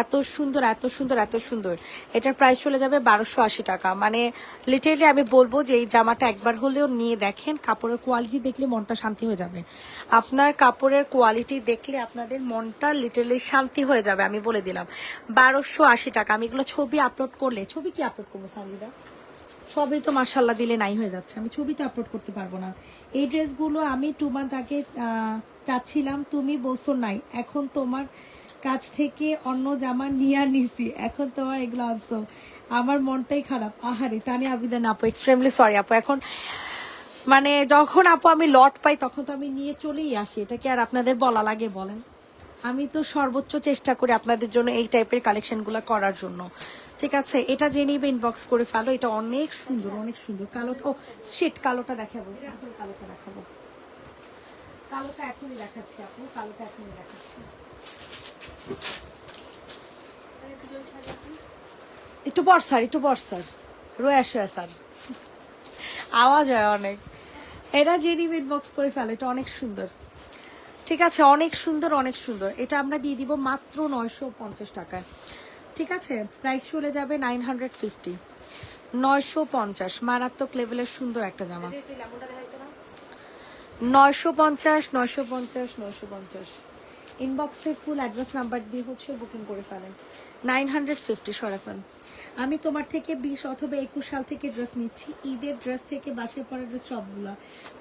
এত সুন্দর এত সুন্দর এত সুন্দর। এটার প্রাইস চলে যাবে 1280 টাকা। মানে লিটারেলি আমি বলবো যে এই জামাটা একবার হলেও নিয়ে দেখেন। কাপড়ের কোয়ালিটি দেখলে মনটা শান্তি হয়ে যাবে। আপনার কাপড়ের কোয়ালিটি দেখলে আপনাদের মনটা লিটারেলি শান্তি হয়ে যাবে, আমি বলে দিলাম। 1280 টাকা। আমি এগুলো ছবি আপলোড করলে, ছবি কি আপলোড করবো সানজিদা? সবই তো মার্শাল্লাহ দিলে নাই হয়ে যাচ্ছে, আমি ছবি তো আপলোড করতে পারবো না। এই ড্রেসগুলো আমি 2 মান্থ আগে চাচ্ছিলাম, তুমি বলছো নাই। এখন তোমার কাছ থেকে অন্য জামা নিয়ে নিছি, এখন তোমার এগুলো আনছো, আমার মনটাই খারাপ। আহারে তানি আবিদান আপু, এক্সট্রিমলি সরি আপু। এখন মানে যখন আপু আমি লট পাই, তখন তো আমি নিয়ে চলেই আসি। এটা কি আর আপনাদের বলা লাগে বলেন? আমি তো সর্বোচ্চ চেষ্টা করি আপনাদের জন্য এই টাইপের কালেকশনগুলো করার জন্য, ঠিক আছে? এটা যে নিবে ইনবক্স করে ফেলো। এটা অনেক সুন্দর, অনেক সুন্দর। কালোটা, ও শিট, কালোটা দেখাবো, কালোটা দেখাবো। কালোটা এখনই দেখাচ্ছি আপু, কালোটা এখনই দেখাচ্ছি। একটু বর স্যার, একটু বর স্যার, রয়ে স্যার, আওয়াজ হয় অনেক। এটা যে নিবে ইনবক্স করে ফেলো। এটা অনেক সুন্দর, ঠিক আছে? অনেক সুন্দর, অনেক সুন্দর। এটা আমরা দিয়ে দিব মাত্র 950 টাকায়, ঠিক আছে? প্রাইস চলে যাবে 950। 950, মারাত্মক লেভেলের সুন্দর একটা জামা। 950 950 950। ইনবক্সে ফুল অ্যাড্রেস নাম্বার দিয়ে হচ্ছে বুকিং করে ফেলেন। 950 সরাফান। আমি তোমার থেকে 20 অথবা 21 সাল থেকে ড্রেস নিচ্ছি, ঈদের ড্রেস থেকে বাসের পরের ড্রেস সবগুলা।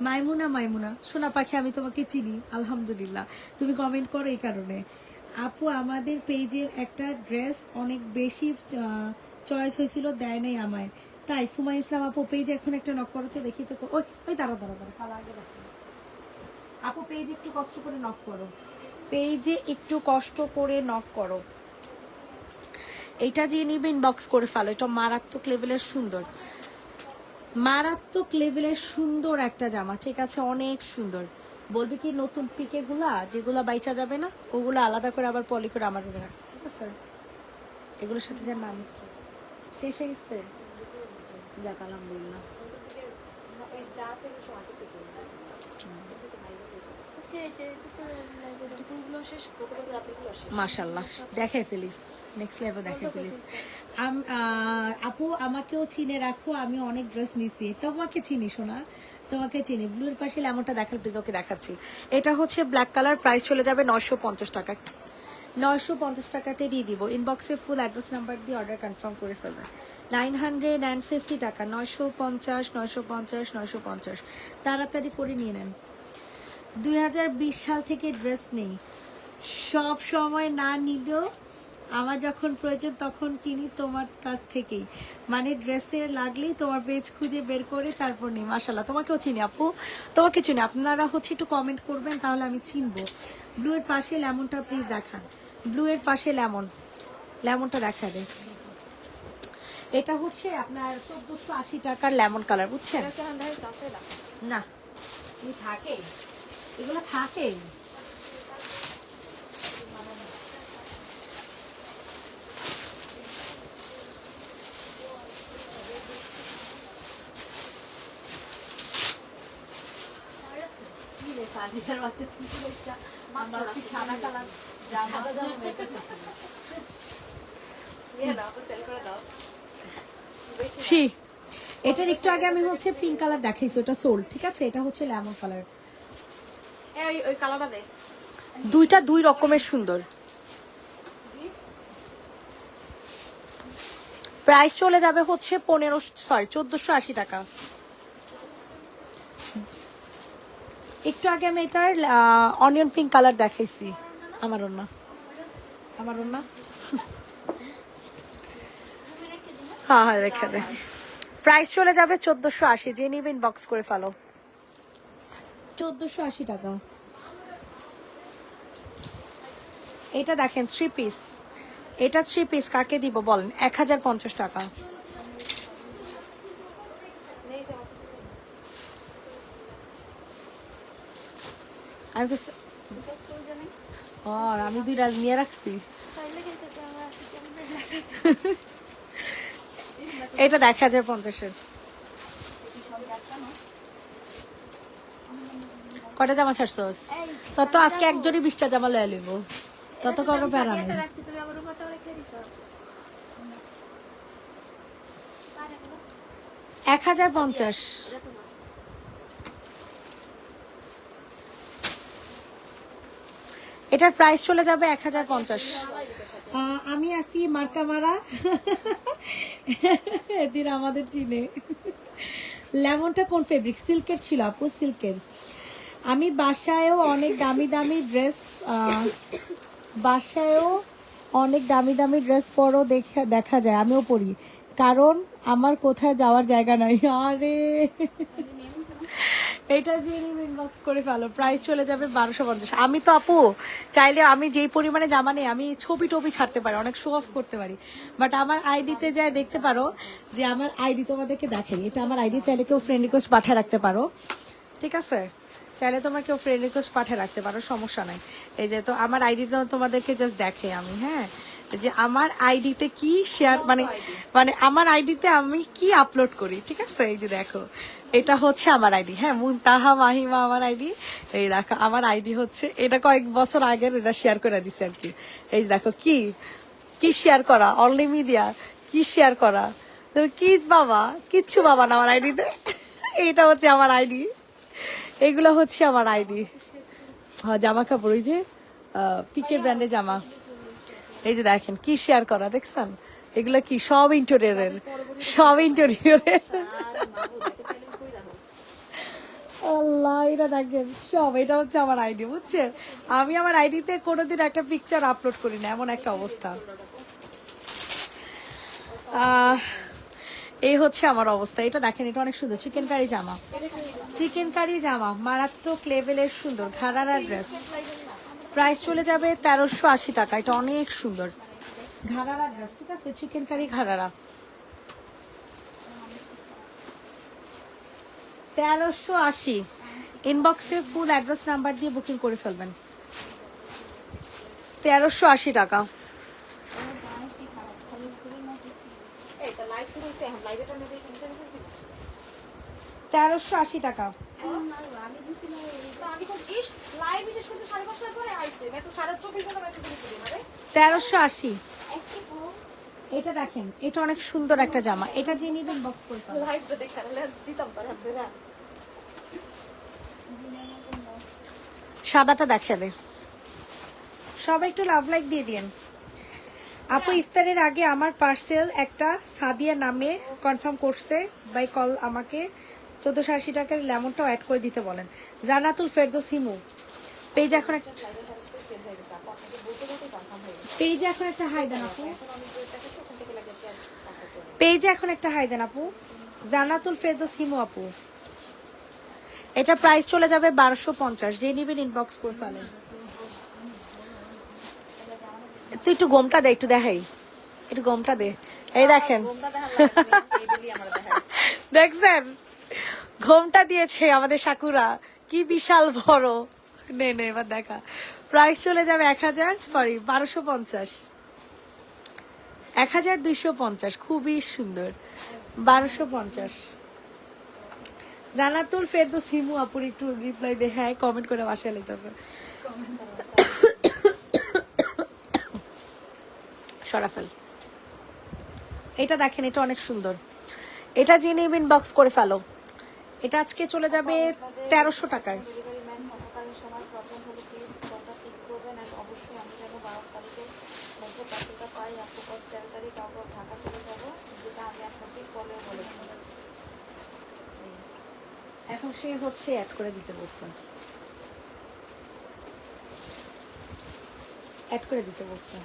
মাইমুনা, মাইমুনা সোনা পাখি, আমি তোমাকে চিনি আলহামদুলিল্লাহ, তুমি কমেন্ট করো এই কারণে। আপু আমাদের পেজের একটা ড্রেস অনেক বেশি চয়েস হয়েছিল, দেয় নাই আমায়, তাই। সুমাই ইসলাম আপু, পেজে এখন একটা নক করো তো, দেখি তো। ওই ওই দাঁড়া দাঁড়া দাঁড়া, কালা আগে রাখো আপু। পেজে একটু কষ্ট করে নক করো, পেজে একটু কষ্ট করে নক করো। এটা যে নিবে ইনবক্স করে ফেলো। এটা মারাত্মক লেভেলের সুন্দর, মারাত্মক লেভেলের সুন্দর একটা জামা, ঠিক আছে? অনেক সুন্দর। বলবে কি নতুন পিকে গুলা যেগুলা বাইচা যাবে না, ওগুলো আলাদা করে আবার পলি করে আমার রুমে রাখো, ঠিক আছে? এগুলোর সাথে যে নাম শেষ হয়ে গেছে, যাক আলহামদুলিল্লাহ। ওই যা আছে এগুলো সব আগে থেকে দুপুরগুলো শেষ, গতকাল রাতেরগুলো শেষ। মাশাল্লাহ, দেখাই ফেলিস, নেক্সট লেভেল দেখাই ফেলিস। আপু আমাকেও চিনে রাখো, আমি অনেক ড্রেস নিছি। তোমাকে চিনি শোনা, তোমাকে চিনি। ব্লুর পাশে লেমনটা দেখার প্লিজ, ওকে দেখাচ্ছি। এটা হচ্ছে ব্ল্যাক কালার, প্রাইস চলে যাবে 950 টাকা। 950 টাকাতে দিয়ে দিব। ইনবক্সে ফুল অ্যাড্রেস নাম্বার দিয়ে অর্ডার কনফার্ম করে ফেলবেন। 950 টাকা, 950, 950, 950। তাড়াতাড়ি করে নিয়ে নেন। 2020 সাল থেকে ড্রেস নেই, সব সময় না নিলেও আমার যখন প্রয়োজন তখন কিনি তোমার কাছ থেকেই। মানে ড্রেসের লাগলেই তোমার পেজ খুঁজে বের করে তারপর নিই। মাশাল্লাহ, তোমাকেও চিনি আপু, তোমাকে চিনি। আপনারা হচ্ছে একটু কমেন্ট করবেন, তাহলে আমি চিনবো। ব্লু এর পাশে লেমনটা প্লিজ দেখান। ব্লু এর পাশে লেমনটা দেখা দেয়। এটা হচ্ছে আপনার 1480 টাকার লেমন কালার, বুঝছেন? এটা কি আন্দাজ আছে না? না, এই থাকে, এগুলো থাকে। নিয়ে দাও তো, সেল করে দাও। ছি, এটার একটু আগে আমি হচ্ছে পিঙ্ক কালার দেখাইছি, ওটা সোল্ড, ঠিক আছে? এটা হচ্ছে লেমন কালার। ওই কালারটা দে। দুইটা দুই রকমের সুন্দর। প্রাইস চলে যাবে হচ্ছে 1480 টাকা। একটু আগে আমি এটার অনিয়ন পিঙ্ক কালার দেখাইছি। আমার ওন্না, হ্যাঁ হ্যাঁ, রেখে দে। প্রাইস চলে যাবে 1480, যে নিবেন বক্স করে ফেলো। 1480 টাকা। এটা দেখেন 3 পিস, এটা 3 পিস কাকে দিব বলেন? 1050 টাকা। আমি তো আমি 2টা নিয়ে রাখছি। এটা 1050-এর। কয়টা জামা ছাড়ছস? তত আজকে একজনই 20টা জামা লয়ে লইব, তত কোনো প্যারা নেই। 1050। এটার প্রাইস চলে যাবে 1050। আমি আছি মার্কামারা, এদিন আমাদের চিনে। লেমনটা কোন ফেব্রিক? সিল্কের ছিল আপু, সিল্কের। আমি বাসায়ও অনেক দামি দামি ড্রেস, পরও দেখা যায়, আমিও পরি, কারণ আমার কোথায় যাওয়ার জায়গা নাই। আরে এটা যে ইনবক্স করে ফেলো, প্রাইস চলে যাবে 1250। আমি তো আপু চাইলে আমি যেই পরিমাণে জামা নেই, আমি ছবি টবি ছাড়তে পারি, অনেক শো অফ করতে পারি, বাট আমার আইডিতে যায় দেখতে পারো যে আমার আইডি তোমাদেরকে দেখাই। এটা আমার আইডি, চাইলে কেউ ফ্রেন্ড রিকোয়েস্ট পাঠিয়ে রাখতে পারো, ঠিক আছে? চাইলে তোমার কেউ ফ্রেন্ড রিকোয়েস্ট পাঠিয়ে রাখতে পারো, সমস্যা নাই। এই যে তো আমার আইডি তোমাদেরকে জাস্ট দেখে আমি, হ্যাঁ, যে আমার আইডিতে কি শেয়ার, মানে আমার আইডিতে আমি কি আপলোড করি, ঠিক আছে? এই যে দেখো, এটা হচ্ছে আমার আইডি, হ্যাঁ, মুনতাহা মাহিমা আমার আইডি। এই দেখো আমার আইডি হচ্ছে, এটা কয়েক বছর আগের, এটা শেয়ার করে দিচ্ছে আর কি। এই দেখো কি কি শেয়ার করা, অনলি মিডিয়া, কি শেয়ার করা, তো কি বাবা, কিচ্ছু বাবা না আমার আইডিতে। এটা হচ্ছে আমার আইডি, এগুলো হচ্ছে আমার আইডি। হ্যাঁ, জামা কাপড়, ওই যে পিকের ব্র্যান্ডের জামা। এই যে দেখেন কি শেয়ার করা, দেখছেন? এগুলো কি সব ইন্টেরিয়রের, আল্লাহ, এটা দেখেন সব, এটা হচ্ছে আমার আইডি, বুঝছেন? আমি আমার আইডিতে কোনোদিন একটা পিকচার আপলোড করি না, এমন একটা অবস্থা। এই হচ্ছে আমার অবস্থা। এটা দেখেন, এটা অনেক সুন্দর চিকেন কারি জামা, মারাত্মক লেভেলের সুন্দর ঘাড়ারা ড্রেস। প্রাইস চলে যাবে 1380 টাকা। এটা অনেক সুন্দর ঘাড়ারা ড্রেস, ঠিক আছে? চিকেন কারি ঘাড়ারা 1380। ইনবক্সে ফুল অ্যাড্রেস নাম্বার দিয়ে বুকিং করে ফেলবেন। 1380 টাকা। 1380 টাকা। আমি কোন ইস লাইভ যে শুনতে 5:30 পরে আইছে মেসেজ 24 ঘন্টা মেসেজ দিয়েছি মানে 1380। এটা দেখেন, এটা অনেক সুন্দর একটা জামা, এটা যে নিবেন বক্স করে ফেলো। লাইভ তো দেখালে দিতাম তার হাতে না। সাদাটা দেখে দে, সবাই একটু লাভ লাইক দিয়ে দিন। আপু ইফতারের আগে আমার পার্সেল একটা সাদিয়া নামে কনফার্ম করছে বাই কল, আমাকে 1480 টাকার লেমনটাও অ্যাড করে দিতে বলেন। জান্নাতুল ফেরদৌস হিমু পেজ এখন একটা পেজে এখন একটা হাই দেন আপু, পেজে এখন একটা হাই দেন আপু। জান্নাতুল ফেরদৌস হিমু আপু, এটা প্রাইস চলে যাবে 1250, যে নিবেন ইনবক্স করে ফেলেন। তুই একটু গমটা দে, একটু দেখাই, একটু গমটা দে। এই দেখেন, দেখছেন ঘোমটা দিয়েছে আমাদের সাকুরা, কি বিশাল বড়। নে নে এবার দেখা, প্রাইস চলে যাবে 1250, 1250, খুবই সুন্দর, 1250। জান্নাতুল ফেরদৌস হিমু আপুর একটু রিপ্লাই দে, হ্যাঁ কমেন্ট করে বাসায় লইতেছে। সরাফেল, এটা দেখেন, এটা অনেক সুন্দর, এটা যে নেবেন বক্স করে ফেলো। এটা আজকে চলে যাবে 1300 টাকায়। ডেলিভারি ম্যান হকারের সময় প্রবলেম হলে প্লিজ কথা ঠিক করবেন এন্ড অবশ্যই আমি যেন 12 তারিখের মধ্যে পার্সেলটা পাই। আপু কল 13 তারিখ আমরা ঢাকা চলে যাব, যেটা আমি আপনাকে কলে বলেছি। এখন সে হচ্ছে অ্যাড করে দিতে বলছে, অ্যাড করে দিতে বলছে।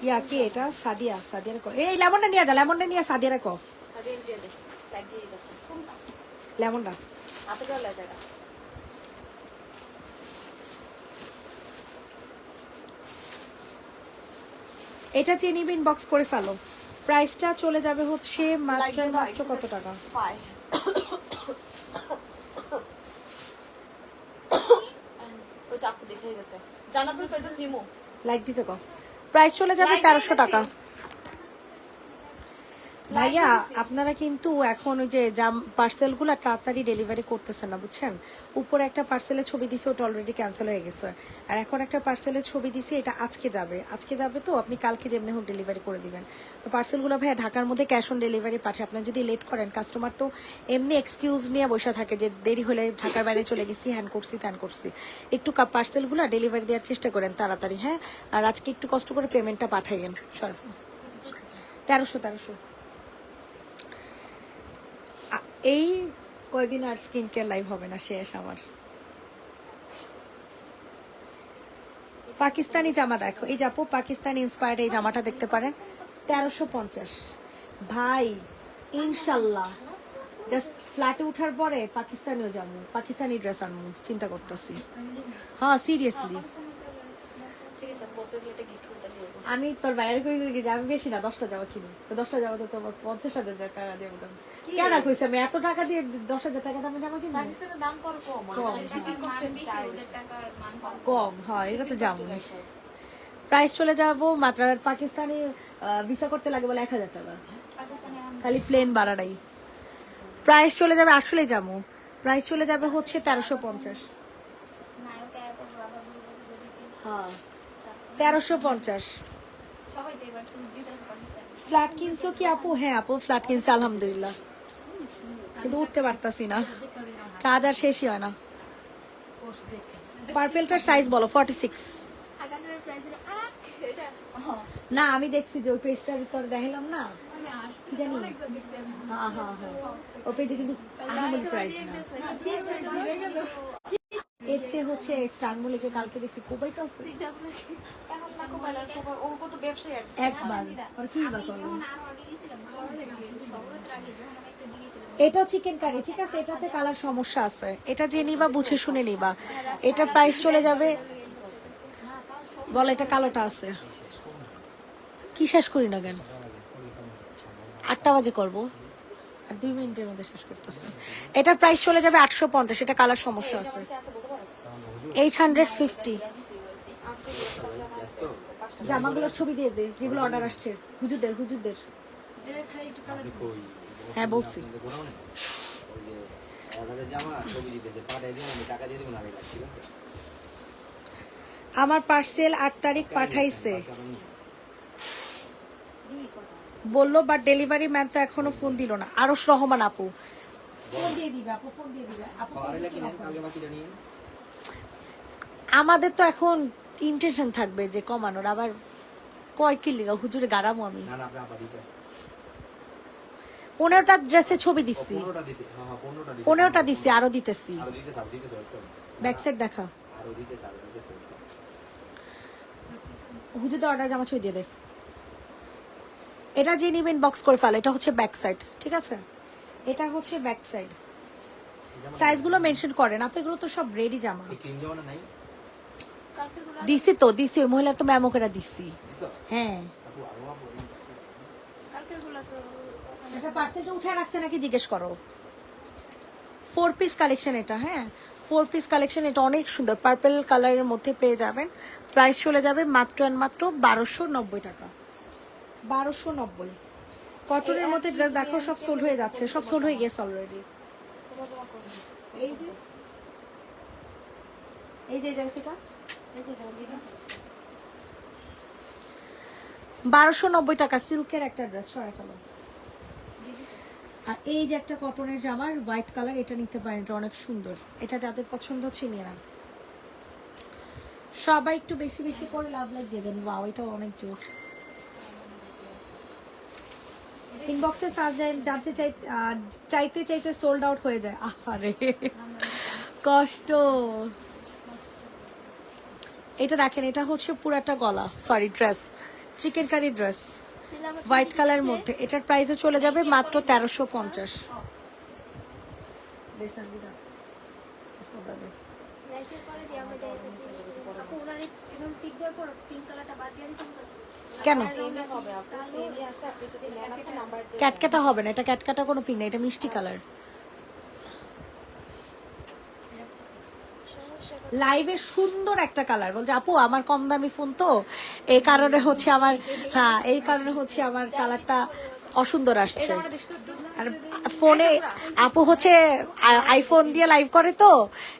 ইয়া কি এটা সাদিয়া, সাদিয়ার কো, এই লেমনটা নিয়ে যা, লেমনটা নিয়ে সাদিয়ার কো, সাদিয়ে দিয়ে দে ট্যাগ দিয়ে দিতেছে লেমনটা। হাতে গেল জায়গা। এটা যে নিবেন বক্স করে ফেলো, প্রাইসটা চলে যাবে হচ্ছে মাত্র মাত্র কত টাকা? পাই ওই তো আপু দেখাই গেছে। জান্নাতুল ফেরদৌস হিমু লাইক দিতে কো, প্রাইস চলে যাবে 1300 টাকা। ভাইয়া আপনারা কিন্তু এখন ওই যে পার্সেলগুলো তাড়াতাড়ি ডেলিভারি করতেছেন না, বুঝছেন। উপরে একটা পার্সেলের ছবি দিছে, ওটা অলরেডি ক্যান্সেল হয়ে গেছে, আর এখন একটা পার্সেলের ছবি দিছে, এটা আজকে যাবে, আজকে যাবে, তো আপনি কালকে যেমনি হোক ডেলিভারি করে দিবেন। তো পার্সেলগুলো ভাইয়া ঢাকার মধ্যে ক্যাশ অন ডেলিভারি পাঠায়, আপনার যদি লেট করেন কাস্টমার তো এমনি এক্সকিউজ নিয়ে বসে থাকে যে দেরি হলে ঢাকার বাইরে চলে গেছি, হ্যান করছি ত্যান করছি। একটু পার্সেলগুলো ডেলিভারি দেওয়ার চেষ্টা করেন তাড়াতাড়ি, হ্যাঁ। আর আজকে একটু কষ্ট করে পেমেন্টটা পাঠাইয়েন। সরফ 1300। এই কয়দিন আর স্কিন কেয়ার লাইভ হবে না, শেষ আমার। পাকিস্তানি জামা দেখো, এই যাপো পাকিস্তানি ইন্সপায়ার্ড এই জামাটা দেখতে পারেন, 1350। ভাই ইনশাল্লাহ জাস্ট ফ্ল্যাটে উঠার পরে পাকিস্তানিও যাবো, পাকিস্তানি ড্রেস আনবো চিন্তা করতেছি, হ্যাঁ সিরিয়াসলি। ঠিক আছে বসের প্লেটে গিফট করতে দিয়ে আমি তোর বাইরে করে দিকে যে আমি বেশি না 10টা যাওয়া কিনি, 10টা যাওয়া তো তোমার 50,000 টাকা দেবো। কেন কইছে আমি এত টাকা দিয়ে 10,000 টাকা দামে জামা কিনবো? পাকিস্তানের দাম কর কম কম। আর শিপিং কস্ট চাই কম হয়, এটা তো যাবো। প্রাইস চলে যাবো মাত্র, আর পাকিস্তানি ভিসা করতে লাগে বলে 1000 টাকা, খালি প্লেন ভাড়াটাই। প্রাইস চলে যাবে, আসলে যাবো, প্রাইস চলে যাবে হচ্ছে 1350। হ্যাঁ 1350। ফ্ল্যাট কিনছো কি আপু? হ্যাঁ আপু ফ্ল্যাট কিনছে আলহামদুলিল্লাহ, কিন্তু উঠতে পারতাছি না, কাজ আর শেষই হয় না। পার্পেলটার সাইজ বলো 46। না আমি দেখছি যে ওই পেজটার ভিতরে দেখালাম না, কি জানি, হ্যাঁ হ্যাঁ হ্যাঁ, ওই পেজে কিন্তু আহামরি প্রাইস না। এর চেয়ে হচ্ছে স্টার মলিকে কালকে দেখছি কোবাইতে আছে এখন না কমাইলা ও কত ব্যবসায়ী একবার, আর কি বার করলো। এটাও চিকেন কারি, ঠিক আছে, এটাতে কালার সমস্যা আছে, এটা যে নিবা বুঝে শুনে নিবা। এটা প্রাইস চলে যাবে, বল এটা কালোটা আছে, কি শেষ করি না কেন, 8টা বাজে করবো, আর 2 মিনিটের মধ্যে শেষ করতেছে। এটার প্রাইস চলে যাবে 850, এটা কালার সমস্যা আছে। 850 জামাগুলোর ছবি দিয়ে দে যেগুলো অর্ডার আসছে, হুজুরদের। হ্যাঁ বলছি ওই যে অর্ডারের জামা ছবি দিতেছে পাঠাই দিন আমি টাকা দিয়ে দেবো না ঠিক আছে আমার পার্সেল 8 তারিখ পাঠাইছে বাকি আবার নিয়ে। বললো, বাট ডেলিভারি ম্যান তো এখনো ফোন দিল না। আরশ রহমান আপু ফোন দিয়ে দিবে, আপু ফোন দিয়ে দিবে আপু। পাওয়ারেলা কিনেন কালকে বাকিটা নিয়ে আমাদের তো এখন ইন্টেনশন থাকবে যে কমানোর, আবার কয় কি লিগা হুজুরে গারামো আমি। না না আপনি আবার দিতে আছে 15টা ড্রেসের ছবি দিচ্ছি, 15টা দিছে হ্যাঁ হ্যাঁ 15টা দিছে 15টা দিচ্ছি, আরো দিতেছি। আরো দিতেছে আর দিতেছে ওটা ব্যাক সাইড দেখা, আরো দিতেছে হুজুরে অর্ডার জামা ছবি দিয়ে দে। এটা যে নিবেন বক্স করে ফেলো। এটা হচ্ছে ব্যাক সাইড, ঠিক আছে? এটা হচ্ছে ব্যাক সাইড। সাইজগুলো মেনশন করেন আপনি, এগুলো তো সব রেডি জামা। এই ক্রিম জামা নাই দিছি তো, দিছি, ওই মহিলা তো মেমো করে দিছি। দিছো হ্যাঁ, আপু আরো আপু কালকেরগুলো তো এটা পার্সেলটা উঠে রাখছে নাকি জিজ্ঞেস করো। 4 পিস কালেকশন এটা, হ্যাঁ 4 পিস কালেকশন। এটা অনেক সুন্দর, পার্পল কালারের মধ্যে পেয়ে যাবেন। প্রাইস চলে যাবে মাত্র আর মাত্র 1290 টাকা, 1290। কটনের মধ্যে ড্রেস দেখো সব সোল হয়ে যাচ্ছে, সব সোল হয়ে গেছে অলরেডি। এই যে এই যে জায়গাটা, এই যে জায়গাটা 1290 টাকা সিল্কের একটা ড্রেস, সরাই ফেলো। আর এই যে একটা কটনের জামার হোয়াইট কালার, এটা নিতে পারেন, এটা অনেক সুন্দর। এটা যাদের পছন্দ হচ্ছে নিয়ে নেন। সবাই একটু বেশি বেশি করে লাভ লাইক দিয়ে দেন। ওয়াও, এটা অনেক জোস। ইনবক্সে জানতে চাইতে চাইতে সোল্ড আউট হয়ে যায়। আরে কষ্ট। এটা দেখেন, এটা হচ্ছে পুরাটা গলা, sorry dress, chicken curry dress, white colour মধ্যে। এটার প্রাইসে চলে যাবে মাত্র 1350। মেসেজ করে দিয়ে আমরা যাই আপু ওনার এখন পিক দেওয়ার পর পিঙ্ক কালারটা বাদ দিয়ে দিতাম। কেন সেমই হবে আপু, সেমই আছে। আপনি যদি নেন আপনি নাম্বার ক্যাটকাটা হবে না, এটা ক্যাটকাটা কোনো পিঙ্ক না, এটা মিষ্টি কালার। লাইভে সুন্দর একটা কালার বলছে আপু আমার কম দামি ফোন তো এই কারণে হচ্ছে আমার, হ্যাঁ এই কারণে হচ্ছে আমার কালারটা অসুন্দর আসছে। আর ফোনে আপু হচ্ছে আইফোন দিয়ে লাইভ করে তো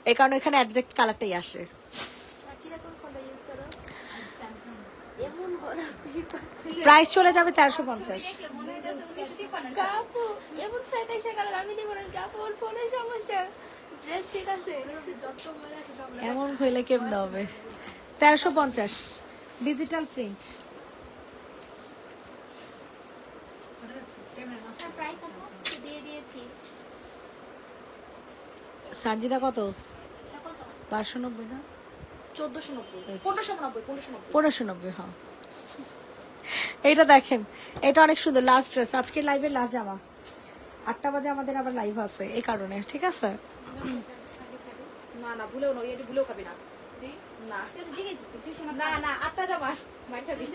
এই কারণে এখানে অ্যাডজেক্ট কালারটাই আসে। সাথীরা কোন ফোনটা ইউজ করো? এমন বলা প্রাইস চলে যাবে 1350। কাপু এমন ফ্যাকাশে কালার আমি দিব না। কাপু ওর ফোনের সমস্যা, ড্রেস ঠিক আছে এমন হইলে কেমন হবে? 1350 ডিজিটাল প্রিন্ট। প্রাইস আপু দিয়ে দিয়েছি। সানজিদা কত? এটা কত? 1290 না 1490 1590 1590, হ্যাঁ। এটা দেখেন, এটা অনেক সুন্দর। লাস্ট ড্রেস, আজকের লাইভের লাস্ট জামা। 8টা বাজে আমাদের আবার লাইভ আছে এই কারণে, ঠিক আছে? না না ভুলেও না, এটা ভুলেও খাবি না। না না না 8টা জামা মাই খাবি,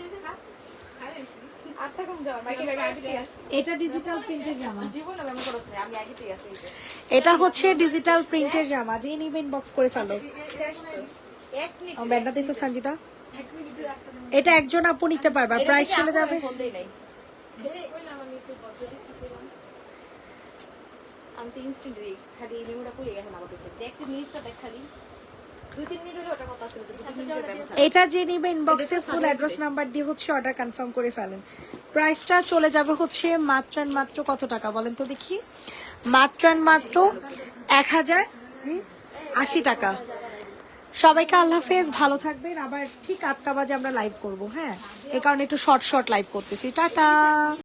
8টা কম জামা মাই খাবি। আমি আগে আসি এটা ডিজিটাল প্রিন্টের জামা, জীবনে মেমো করছ না, আমি আগে আসি। এই যে এটা হচ্ছে ডিজিটাল প্রিন্টের জামা, যে নিবে ইনবক্স করে ফেলো। এক মিনিট ও ব্যান্ডটা দিত সঞ্জিতা, এটা একজন আপু নিতে পারবে, প্রাইস চলে যাবে। ফোন দেই নাই আমি তো ইনস্ট্যান্ট রে খালি এই মেমোটা কই এখন আমার কাছে দেখ মিনিটটা দেখ খালি 2-3 মিনিট হলে ওটা কথা ছিল যে 2-3 মিনিটের ব্যবধান। এটা যে নিবে ইনবক্সে ফুল অ্যাড্রেস নাম্বার দিয়ে হচ্ছে অর্ডার কনফার্ম করে ফেলেন। প্রাইসটা চলে যাবে হচ্ছে মাত্র আর মাত্র কত টাকা বলেন তো দেখি? মাত্র আর মাত্র 1080 টাকা। সবাইকে আল্লাহ হাফেজ, ভালো থাকবেন। আবার ঠিক 8টা বাজে আমরা লাইভ করব, হ্যাঁ এই কারণে একটু শর্ট লাইভ করতেছি। টাটা।